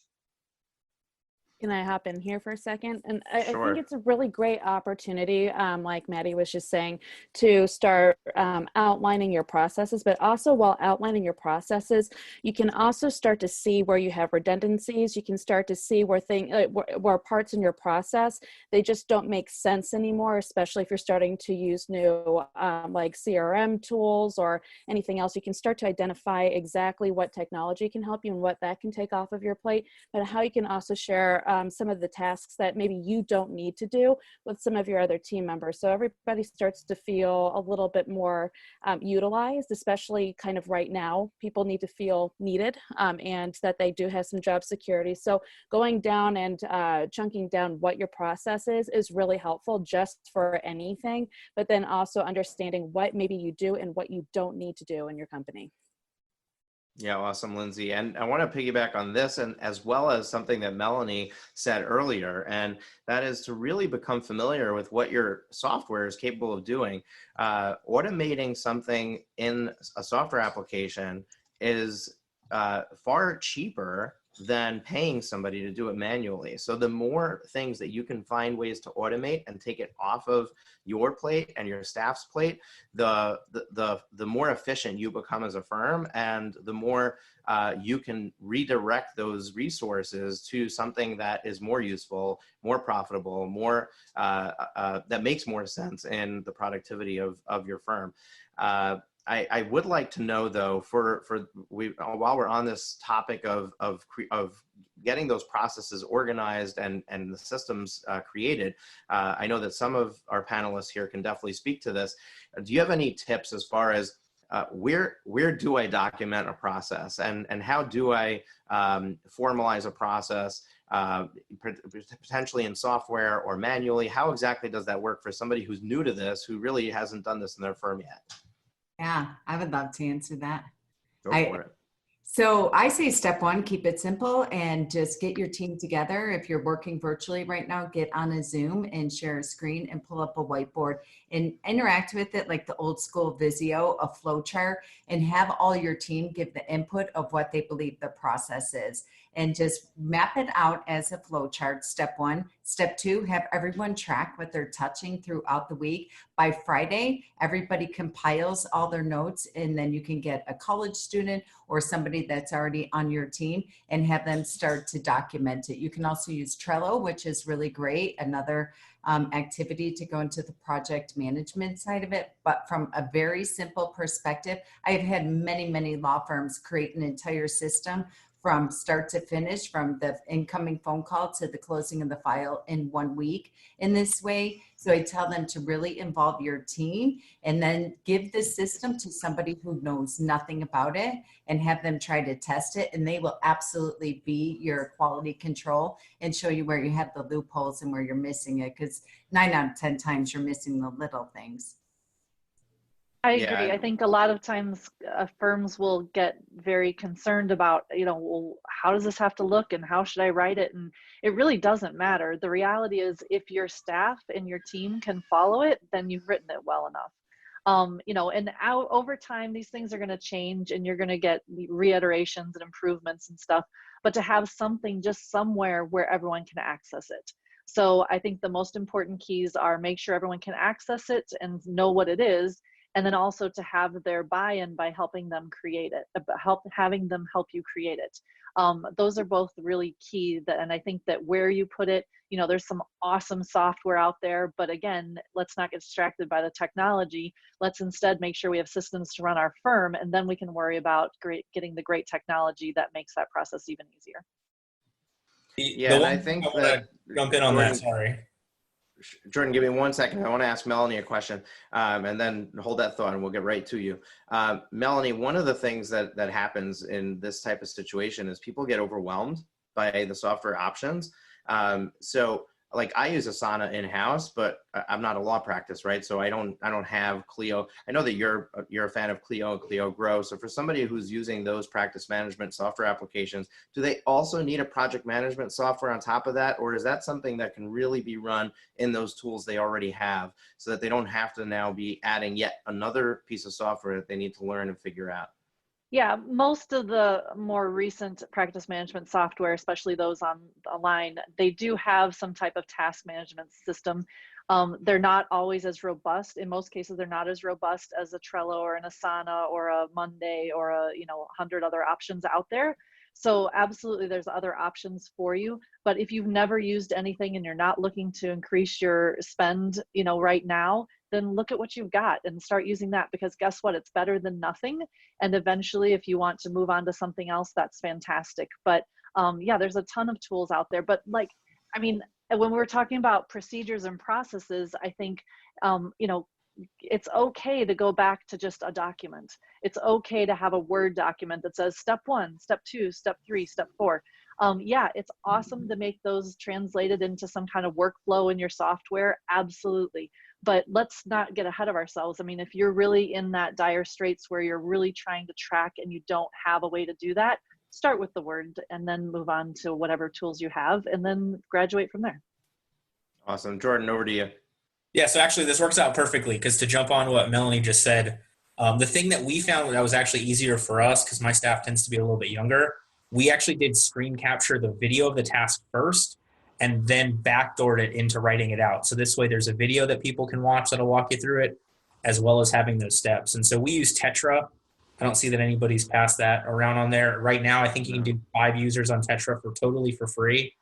Can I hop in here for a second? And I Sure. think it's a really great opportunity, like Maddy was just saying, to start outlining your processes, but also while outlining your processes, you can also start to see where you have redundancies. You can start to see where parts in your process, they just don't make sense anymore, especially if you're starting to use new like CRM tools or anything else. You can start to identify exactly what technology can help you and what that can take off of your plate, but how you can also share some of the tasks that maybe you don't need to do with some of your other team members. So everybody starts to feel a little bit more utilized, especially kind of right now. People need to feel needed and that they do have some job security. So going down and chunking down what your process is really helpful just for anything, but then also understanding what maybe you do and what you don't need to do in your company. Yeah, awesome, Lindsay. And I want to piggyback on this, and as well as something that Melanie said earlier, and that is to really become familiar with what your software is capable of doing. Automating something in a software application is far cheaper than paying somebody to do it manually. So the more things that you can find ways to automate and take it off of your plate and your staff's plate, the more efficient you become as a firm, and the more you can redirect those resources to something that is more useful, more profitable, more that makes more sense in the productivity of your firm. I would like to know, though, while we're on this topic of getting those processes organized and the systems created, I know that some of our panelists here can definitely speak to this. Do you have any tips as far as where do I document a process, and how do I formalize a process, potentially in software or manually? How exactly does that work for somebody who's new to this, who really hasn't done this in their firm yet? Yeah, I would love to answer that. Go for it. So I say step one, keep it simple and just get your team together. If you're working virtually right now, get on a Zoom and share a screen and pull up a whiteboard and interact with it like the old school Visio, a flow chart, and have all your team give the input of what they believe the process is. And just map it out as a flow chart, step one. Step two, have everyone track what they're touching throughout the week. By Friday, everybody compiles all their notes, and then you can get a college student or somebody that's already on your team and have them start to document it. You can also use Trello, which is really great, another activity to go into the project management side of it. But from a very simple perspective, I've had many law firms create an entire system from start to finish, from the incoming phone call to the closing of the file in 1 week in this way. So I tell them to really involve your team and then give the system to somebody who knows nothing about it and have them try to test it. And they will absolutely be your quality control and show you where you have the loopholes and where you're missing it. Because 9 out of 10 times you're missing the little things. I agree. I think a lot of times firms will get very concerned about, well, how does this have to look and how should I write it? And it really doesn't matter. The reality is if your staff and your team can follow it, then you've written it well enough. And over time, these things are going to change and you're going to get reiterations and improvements and stuff, but to have something just somewhere where everyone can access it. So I think the most important keys are make sure everyone can access it and know what it is. And then also to have their buy-in by helping them create it, having them help you create it. Those are both really key. And I think that where you put it, there's some awesome software out there, but again, let's not get distracted by the technology. Let's instead make sure we have systems to run our firm, and then we can worry about getting the great technology that makes that process even easier. Yeah, and I think that jump in on that. Sorry. Jordan, give me 1 second. I want to ask Melanie a question, and then hold that thought and we'll get right to you. Melanie, one of the things that happens in this type of situation is people get overwhelmed by the software options. So like I use Asana in-house, but I'm not a law practice, right? So I don't have Clio. I know that you're a fan of Clio and Clio Grow. So for somebody who's using those practice management software applications, do they also need a project management software on top of that? Or is that something that can really be run in those tools they already have so that they don't have to now be adding yet another piece of software that they need to learn and figure out? Yeah, most of the more recent practice management software, especially those online, they do have some type of task management system. They're not always as robust. In most cases, they're not as robust as a Trello or an Asana or a Monday or 100 other options out there. So absolutely, there's other options for you. But if you've never used anything and you're not looking to increase your spend, right now, then look at what you've got and start using that, because guess what? It's better than nothing. And eventually, if you want to move on to something else, that's fantastic. But yeah, there's a ton of tools out there. But when we're talking about procedures and processes, I think, it's okay to go back to just a document. It's okay to have a Word document that says step 1, step 2, step 3, step 4. Yeah, it's awesome to make those translated into some kind of workflow in your software. Absolutely. But let's not get ahead of ourselves. I mean, if you're really in that dire straits where you're really trying to track and you don't have a way to do that, start with the Word and then move on to whatever tools you have and then graduate from there. Awesome. Jordan, over to you. Yeah, so actually this works out perfectly because to jump on what Melanie just said, the thing that we found that was actually easier for us, because my staff tends to be a little bit younger, we actually did screen capture the video of the task first and then backdoored it into writing it out. So this way there's a video that people can watch that'll walk you through it, as well as having those steps. And so we use Tetra. I don't see that anybody's passed that around on there. Right now, I think you can do 5 users on Tetra totally for free.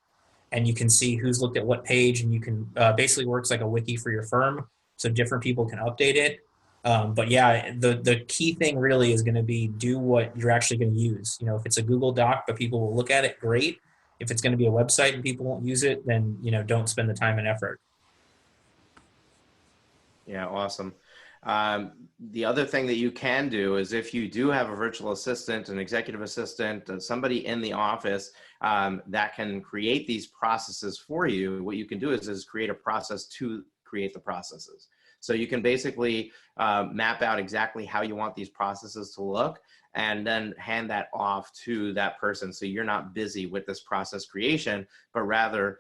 And you can see who's looked at what page, and you can basically works like a wiki for your firm. So different people can update it. But yeah, the key thing really is going to be do what you're actually going to use. You know, if it's a Google Doc, but people will look at it, great. If it's going to be a website and people won't use it, then, you know, don't spend the time and effort. Yeah, awesome. The other thing that you can do is if you do have a virtual assistant, an executive assistant, somebody in the office that can create these processes for you, what you can do is create a process to create the processes. So you can basically map out exactly how you want these processes to look and then hand that off to that person. So you're not busy with this process creation, but rather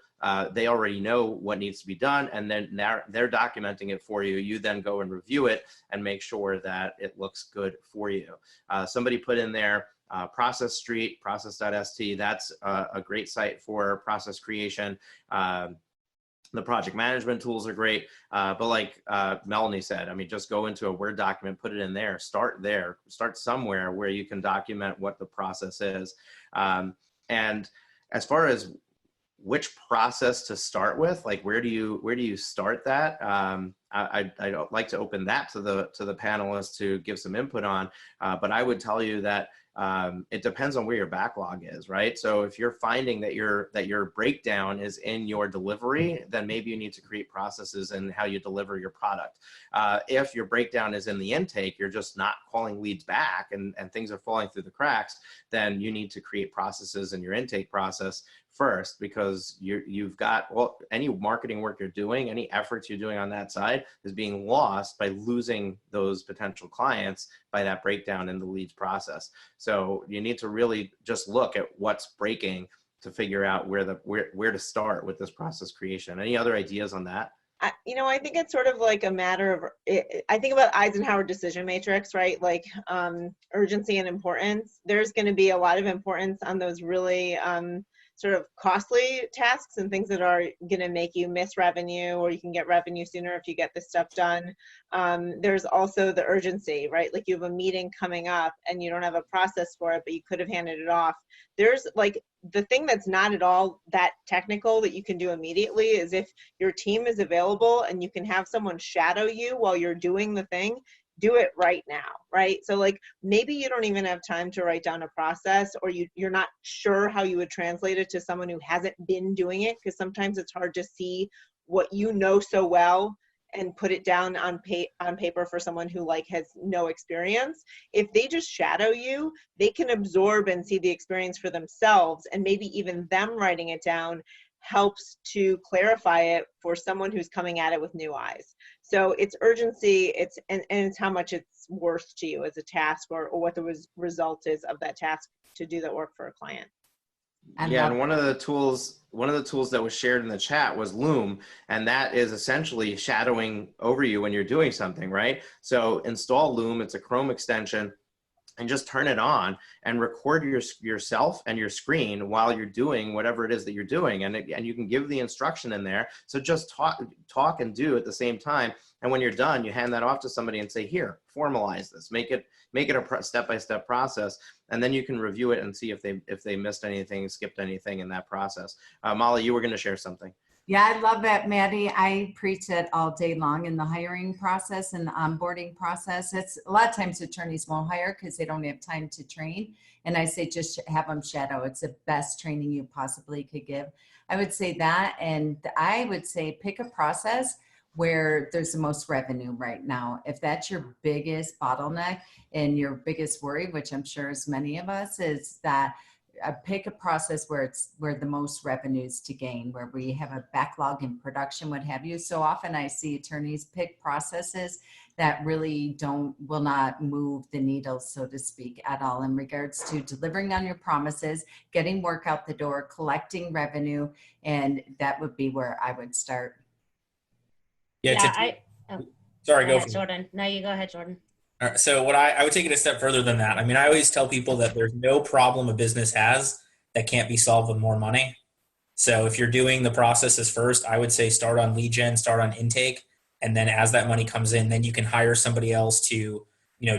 they already know what needs to be done, and then they're documenting it for you. You then go and review it and make sure that it looks good for you. Somebody put in there Process Street, process.st. That's a great site for process creation. The project management tools are great, but like Melanie said, I mean, just go into a Word document, put it in there, start somewhere where you can document what the process is. And as far as which process to start with, like where do you start that? I'd like to open that to the panelists to give some input on, but I would tell you that it depends on where your backlog is, right? So if you're finding that your breakdown is in your delivery, then maybe you need to create processes in how you deliver your product. If your breakdown is in the intake, you're just not calling leads back and things are falling through the cracks, then you need to create processes in your intake process first, because you've got, well, any marketing work you're doing, any efforts you're doing on that side is being lost by losing those potential clients by that breakdown in the leads process. So you need to really just look at what's breaking to figure out where to start with this process creation. Any other ideas on that? I think it's sort of like a matter of, I think about Eisenhower decision matrix, right? Like urgency and importance. There's going to be a lot of importance on those really sort of costly tasks and things that are going to make you miss revenue, or you can get revenue sooner if you get this stuff done. There's also the urgency, right? Like you have a meeting coming up and you don't have a process for it, but you could have handed it off. There's like the thing that's not at all that technical that you can do immediately is if your team is available and you can have someone shadow you while you're doing the thing, do it right now, right? So like maybe you don't even have time to write down a process, or you're not sure how you would translate it to someone who hasn't been doing it, because sometimes it's hard to see what you know so well and put it down on paper for someone who like has no experience. If they just shadow you, they can absorb and see the experience for themselves, and maybe even them writing it down helps to clarify it for someone who's coming at it with new eyes. So it's urgency, and it's how much it's worth to you as a task, or what the result is of that task to do that work for a client. And one of the tools that was shared in the chat was Loom, and that is essentially shadowing over you when you're doing something, right? So install Loom, it's a Chrome extension, and just turn it on and record yourself and your screen while you're doing whatever it is that you're doing. And you can give the instruction in there. So just talk and do at the same time. And when you're done, you hand that off to somebody and say, here, formalize this, make it a step-by-step process. And then you can review it and see if they missed anything, skipped anything in that process. Molly, you were going to share something. Yeah, I love that, Maddy. I preach it all day long in the hiring process and the onboarding process. It's a lot of times attorneys won't hire because they don't have time to train. And I say, just have them shadow. It's the best training you possibly could give. I would say that. And I would say pick a process where there's the most revenue right now. If that's your biggest bottleneck and your biggest worry, which I'm sure is many of us, is that pick a process where the most revenues to gain, where we have a backlog in production, what have you. So often I see attorneys pick processes that really will not move the needle, so to speak, at all in regards to delivering on your promises, getting work out the door, collecting revenue, and that would be where I would start. Sorry, go ahead, for Jordan. No, you go ahead, Jordan. All right, so what I would take it a step further than that. I mean, I always tell people that there's no problem a business has that can't be solved with more money. So if you're doing the processes first, I would say start on lead gen, start on intake. And then as that money comes in, then you can hire somebody else to,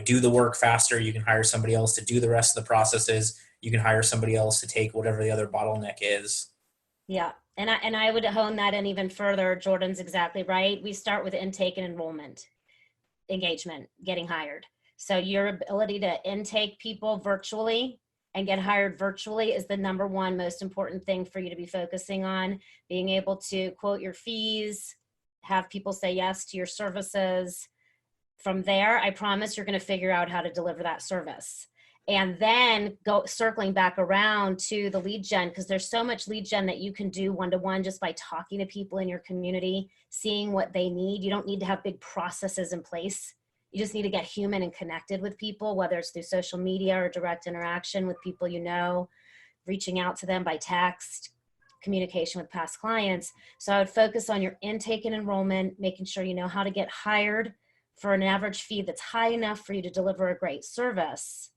do the work faster. You can hire somebody else to do the rest of the processes. You can hire somebody else to take whatever the other bottleneck is. Yeah. And I would hone that in even further. Jordan's exactly right. We start with intake and enrollment, engagement, getting hired. So your ability to intake people virtually and get hired virtually is the number one most important thing for you to be focusing on. Being able to quote your fees, have people say yes to your services. From there, I promise you're going to figure out how to deliver that service. And then go circling back around to the lead gen, because there's so much lead gen that you can do one-to-one just by talking to people in your community, seeing what they need. You don't need to have big processes in place. You just need to get human and connected with people, whether it's through social media or direct interaction with people reaching out to them by text, communication with past clients. So I would focus on your intake and enrollment, making sure you know how to get hired for an average fee that's high enough for you to deliver a great service.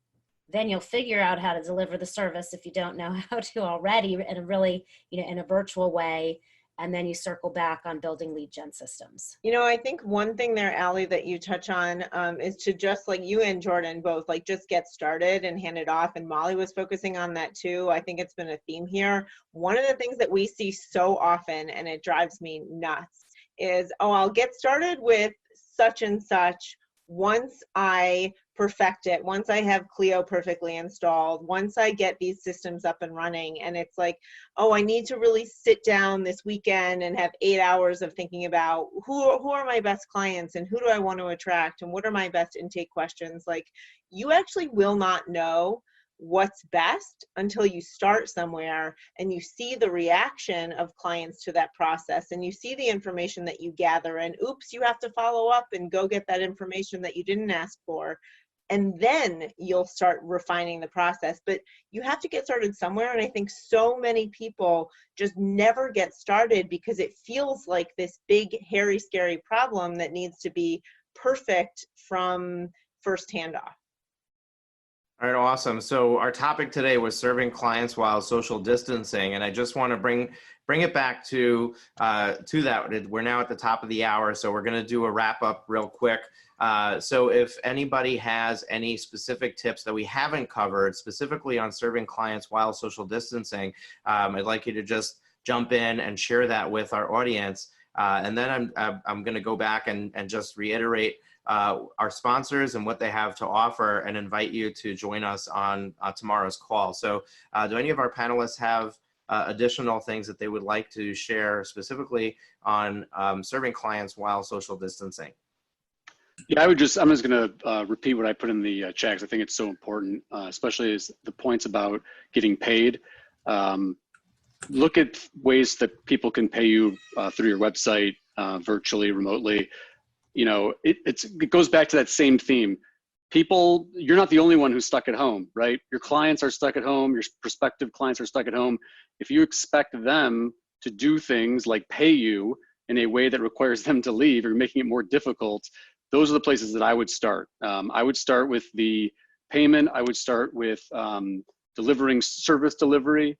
Then you'll figure out how to deliver the service if you don't know how to already in a really, in a virtual way. And then you circle back on building lead gen systems. I think one thing there, Allie, that you touch on is to just like you and Jordan both, like just get started and hand it off. And Molly was focusing on that too. I think it's been a theme here. One of the things that we see so often, and it drives me nuts, is, I'll get started with such and such once I perfect it, once I have Clio perfectly installed, once I get these systems up and running. And it's like, I need to really sit down this weekend and have 8 hours of thinking about who are my best clients and who do I want to attract and what are my best intake questions. Like, you actually will not know what's best until you start somewhere and you see the reaction of clients to that process and you see the information that you gather and oops, you have to follow up and go get that information that you didn't ask for. And then you'll start refining the process. But you have to get started somewhere. And I think so many people just never get started because it feels like this big, hairy, scary problem that needs to be perfect from first handoff. All right, awesome. So our topic today was serving clients while social distancing, and I just want to bring it back to that. We're now at the top of the hour, so we're going to do a wrap up real quick. So if anybody has any specific tips that we haven't covered, specifically on serving clients while social distancing, I'd like you to just jump in and share that with our audience. And then I'm going to go back and just reiterate our sponsors and what they have to offer and invite you to join us on tomorrow's call. So do any of our panelists have additional things that they would like to share specifically on serving clients while social distancing? Yeah, I'm just going to repeat what I put in the chat because I think it's so important, especially as the points about getting paid. Look at ways that people can pay you through your website, virtually, remotely. It goes back to that same theme. People, you're not the only one who's stuck at home, right? Your clients are stuck at home. Your prospective clients are stuck at home. If you expect them to do things like pay you in a way that requires them to leave or making it more difficult, those are the places that I would start. I would start with the payment. I would start with delivering service delivery.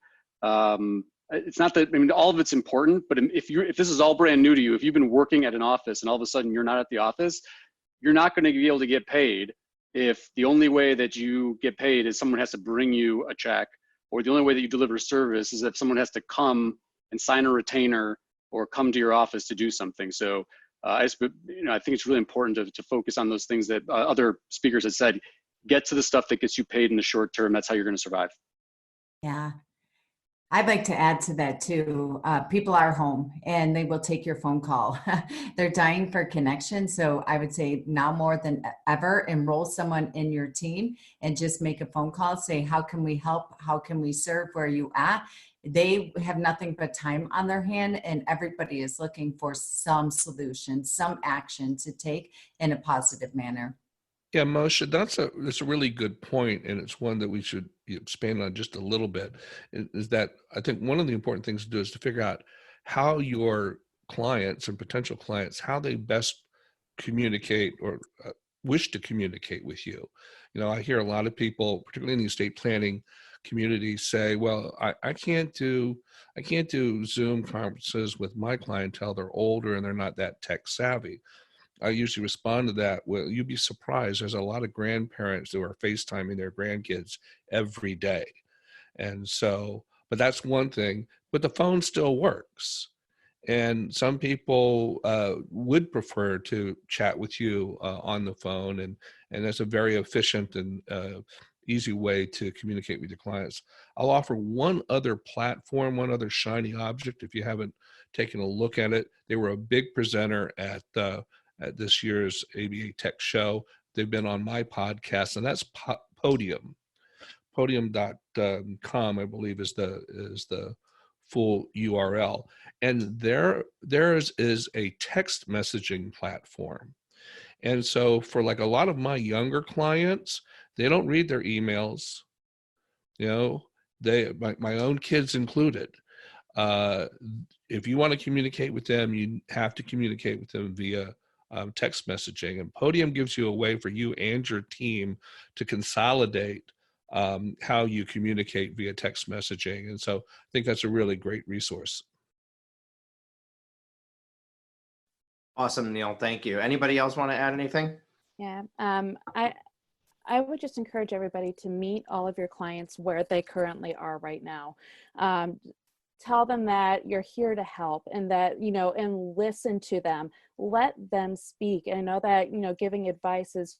It's not that, all of it's important, but if this is all brand new to you, if you've been working at an office and all of a sudden you're not at the office, you're not going to be able to get paid if the only way that you get paid is someone has to bring you a check, or the only way that you deliver service is if someone has to come and sign a retainer or come to your office to do something. So I think it's really important to focus on those things that other speakers have said. Get to the stuff that gets you paid in the short term. That's how you're going to survive. Yeah. I'd like to add to that too. People are home and they will take your phone call. They're dying for connection. So I would say now more than ever, enroll someone in your team and just make a phone call. Say, how can we help? How can we serve? Where you at? They have nothing but time on their hand, and everybody is looking for some solution, some action to take in a positive manner. Yeah, Moshe, that's a really good point, and it's one that we should expand on just a little bit. Is that I think one of the important things to do is to figure out how your clients and potential clients, how they best communicate or wish to communicate with you. You know, I hear a lot of people, particularly in the estate planning community, say, "Well, I can't do Zoom conferences with my clientele. They're older and they're not that tech savvy." I usually respond to that, well, you'd be surprised. There's a lot of grandparents who are FaceTiming their grandkids every day. And so, but that's one thing, but the phone still works. And some people would prefer to chat with you on the phone, and that's a very efficient and easy way to communicate with your clients. I'll offer one other platform, one other shiny object, if you haven't taken a look at it. They were a big presenter at this year's ABA Tech Show. They've been on my podcast, and that's Podium. Podium.com, I believe, is the full URL. And theirs is a text messaging platform. And so for like a lot of my younger clients, they don't read their emails. You know, my own kids included. If you want to communicate with them, you have to communicate with them via text messaging, and Podium gives you a way for you and your team to consolidate how you communicate via text messaging. And so I think that's a really great resource. Awesome, Neil. Thank you. Anybody else want to add anything? Yeah, I would just encourage everybody to meet all of your clients where they currently are right now. Tell them that you're here to help, and that, you know, and listen to them, let them speak. And I know that, you know, giving advice is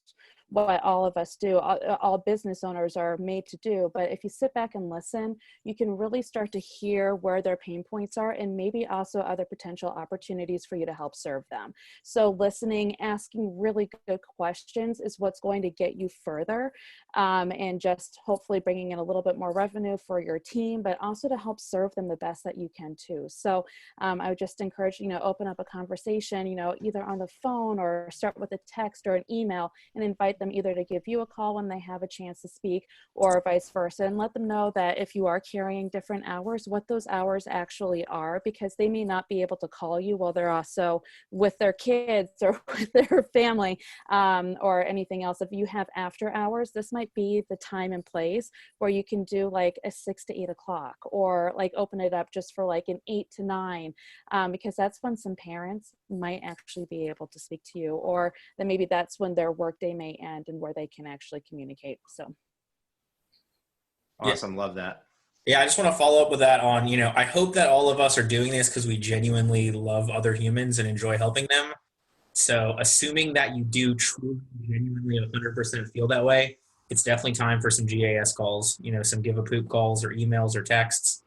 what all of us do, all business owners are made to do. But if you sit back and listen, you can really start to hear where their pain points are, and maybe also other potential opportunities for you to help serve them. So listening, asking really good questions is what's going to get you further, and just hopefully bringing in a little bit more revenue for your team, but also to help serve them the best that you can too. So I would just encourage, you know, open up a conversation, you know, either on the phone or start with a text or an email, and invite them either to give you a call when they have a chance to speak, or vice versa, and let them know that if you are carrying different hours, what those hours actually are, because they may not be able to call you while they're also with their kids or with their family, or anything else. If you have after hours, this might be the time and place where you can do like a 6 to 8 o'clock, or like open it up just for like an 8 to 9, because that's when some parents might actually be able to speak to you, or then maybe that's when their workday may end and where they can actually communicate. So awesome. Love that. Yeah, I just want to follow up with that on, you know, I hope that all of us are doing this because we genuinely love other humans and enjoy helping them. So assuming that you do truly, genuinely 100% feel that way, it's definitely time for some GAS calls, you know, some give a poop calls or emails or texts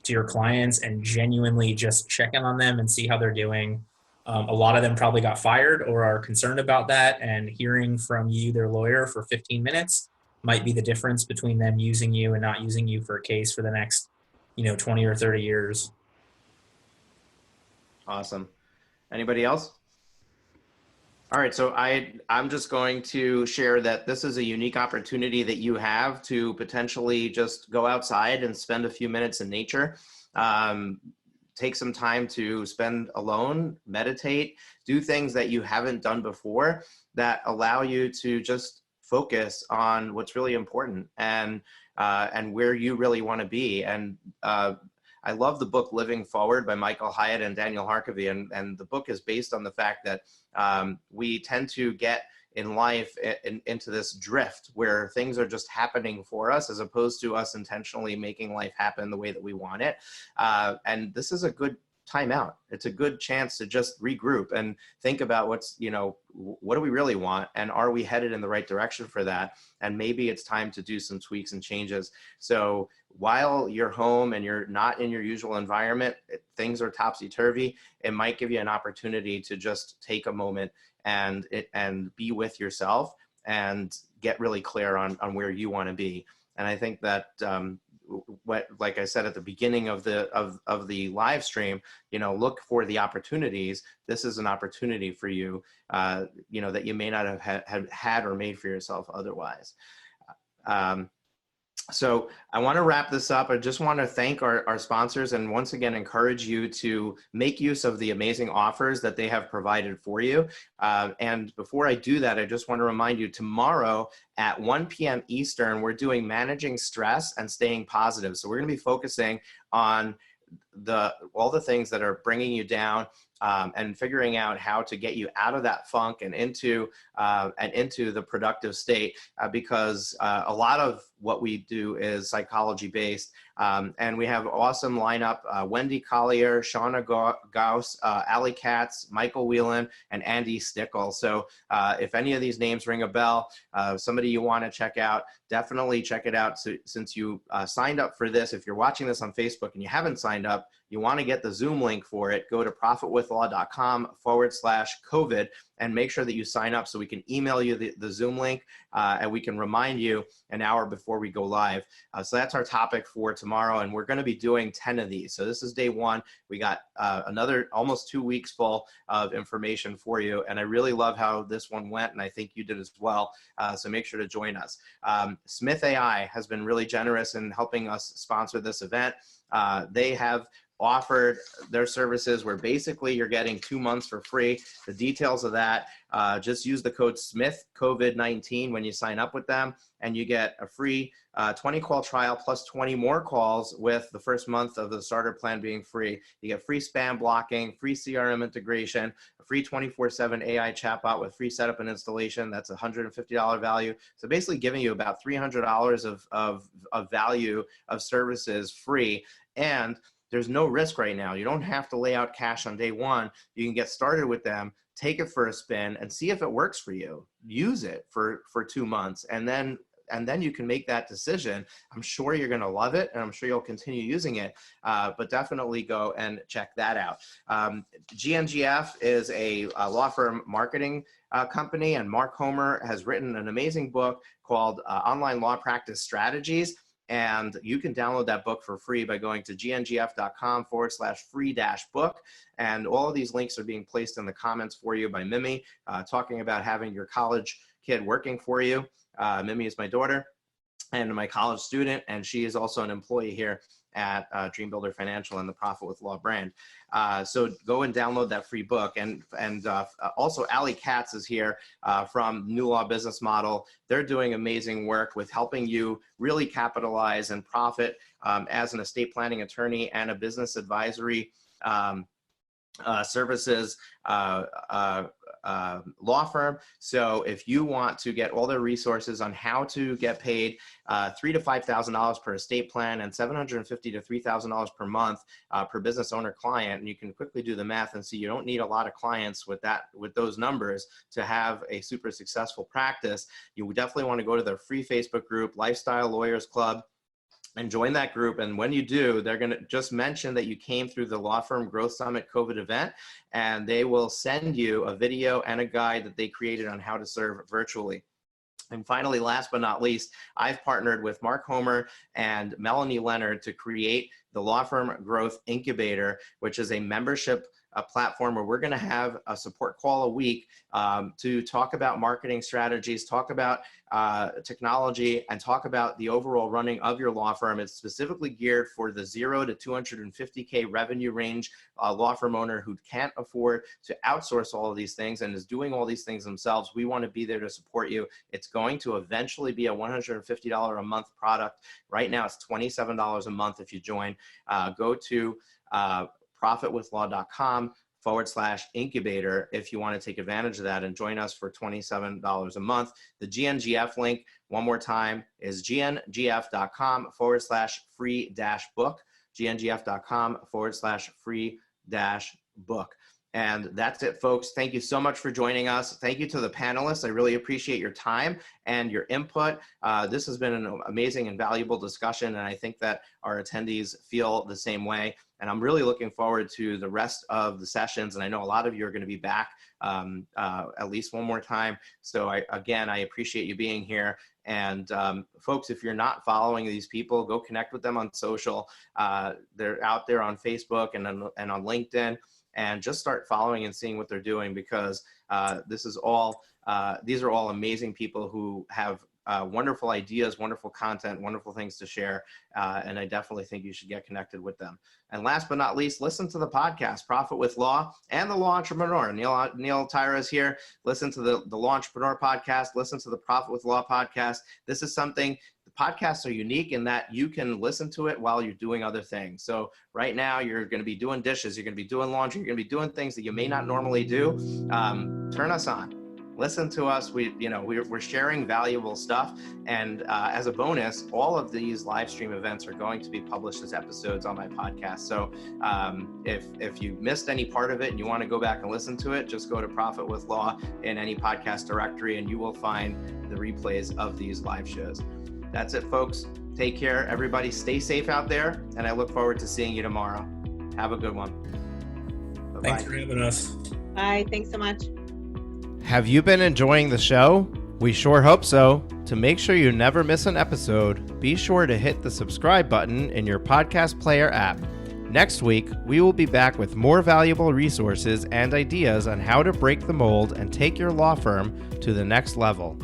to your clients, and genuinely just check in on them and see how they're doing. A lot of them probably got fired or are concerned about that, and hearing from you, their lawyer, for 15 minutes might be the difference between them using you and not using you for a case for the next, you know, 20 or 30 years. Awesome. Anybody else? All right, so I'm just going to share that this is a unique opportunity that you have to potentially just go outside and spend a few minutes in nature. Take some time to spend alone, meditate, do things that you haven't done before that allow you to just focus on what's really important and where you really want to be. And I love the book Living Forward by Michael Hyatt and Daniel Harkavy. And the book is based on the fact that we tend to get in life into this drift where things are just happening for us as opposed to us intentionally making life happen the way that we want it. And this is a good time out. It's a good chance to just regroup and think about what's, what do we really want? And are we headed in the right direction for that? And maybe it's time to do some tweaks and changes. So while you're home and you're not in your usual environment, things are topsy-turvy, it might give you an opportunity to just take a moment and be with yourself and get really clear on where you want to be. And I think that like I said at the beginning of the live stream, look for the opportunities. This is an opportunity for you, that you may not have had or made for yourself otherwise. So I want to wrap this up. I just want to thank our sponsors and once again encourage you to make use of the amazing offers that they have provided for you. And before I do that, I just want to remind you, tomorrow at 1 p.m. Eastern, we're doing managing stress and staying positive. So we're going to be focusing on all the things that are bringing you down, and figuring out how to get you out of that funk and into the productive state, because a lot of what we do is psychology based, and we have awesome lineup: Wendy Collier, Shauna Gauss, Ali Katz, Michael Whelan, and Andy Stickle. So if any of these names ring a bell, somebody you want to check out, definitely check it out. So, since you signed up for this, if you're watching this on Facebook and you haven't signed up, you want to get the Zoom link for it, go to profitwithlaw.com/COVID and make sure that you sign up so we can email you the Zoom link, and we can remind you an hour before we go live. So that's our topic for tomorrow, and we're going to be doing 10 of these. So this is day one. We got another almost 2 weeks full of information for you, and I really love how this one went, and I think you did as well. So make sure to join us. Smith AI has been really generous in helping us sponsor this event. They have offered their services where basically you're getting 2 months for free. The details of that, just use the code SMITH COVID-19 when you sign up with them, and you get a free 20 call trial plus 20 more calls with the first month of the starter plan being free. You get free spam blocking, free CRM integration, a free 24/7 AI chatbot with free setup and installation. That's a $150 value. So basically giving you about $300 of value of services free. And there's no risk right now. You don't have to lay out cash on day one. You can get started with them, take it for a spin, and see if it works for you. Use it for 2 months, and then you can make that decision. I'm sure you're going to love it, and I'm sure you'll continue using it, but definitely go and check that out. GNGF is a law firm marketing company, and Mark Homer has written an amazing book called Online Law Practice Strategies. And you can download that book for free by going to gnGF.com/free-book. And all of these links are being placed in the comments for you by Mimi, talking about having your college kid working for you. Mimi is my daughter and my college student, and she is also an employee here at Dream Builder Financial and the Profit with Law brand. So go and download that free book. And also Ali Katz is here from New Law Business Model. They're doing amazing work with helping you really capitalize and profit as an estate planning attorney and a business advisory services law firm. So if you want to get all their resources on how to get paid $3,000 to $5,000 per estate plan and $750 to $3,000 per month per business owner client, and you can quickly do the math and see you don't need a lot of clients with those numbers to have a super successful practice, you definitely want to go to their free Facebook group, Lifestyle Lawyers Club, and join that group. And when you do, they're going to just mention that you came through the Law Firm Growth Summit COVID event, and they will send you a video and a guide that they created on how to serve virtually. And finally, last but not least, I've partnered with Mark Homer and Melanie Leonard to create the Law Firm Growth Incubator, which is a membership platform where we're going to have a support call a week to talk about marketing strategies, talk about technology, and talk about the overall running of your law firm. It's specifically geared for the 0 to 250K revenue range law firm owner who can't afford to outsource all of these things and is doing all these things themselves. We want to be there to support you. It's going to eventually be a $150 a month product. Right now, it's $27 a month if you join. Go to profitwithlaw.com/incubator if you want to take advantage of that and join us for $27 a month. The GNGF link, one more time, is gnGF.com/free-book, gnGF.com/free book. And that's it, folks. Thank you so much for joining us. Thank you to the panelists. I really appreciate your time and your input. This has been an amazing and valuable discussion, and I think that our attendees feel the same way. And I'm really looking forward to the rest of the sessions. And I know a lot of you are going to be back at least one more time. So again, I appreciate you being here. And folks, if you're not following these people, go connect with them on social. They're out there on Facebook and on LinkedIn. And just start following and seeing what they're doing, because these are all amazing people who have wonderful ideas, wonderful content, wonderful things to share. And I definitely think you should get connected with them. And last but not least, listen to the podcast, Profit with Law and the Law Entrepreneur. Neil Tyra is here. Listen to the Law Entrepreneur podcast. Listen to the Profit with Law podcast. This is something, the podcasts are unique in that you can listen to it while you're doing other things. So right now you're going to be doing dishes, you're going to be doing laundry, you're going to be doing things that you may not normally do. Turn us on. Listen to us. We're sharing valuable stuff. And as a bonus, all of these live stream events are going to be published as episodes on my podcast. So if you missed any part of it and you want to go back and listen to it, just go to Profit with Law in any podcast directory and you will find the replays of these live shows. That's it, folks. Take care. Everybody stay safe out there. And I look forward to seeing you tomorrow. Have a good one. Bye-bye. Thanks for having us. Bye. Thanks so much. Have you been enjoying the show? We sure hope so. To make sure you never miss an episode, be sure to hit the subscribe button in your podcast player app. Next week, we will be back with more valuable resources and ideas on how to break the mold and take your law firm to the next level.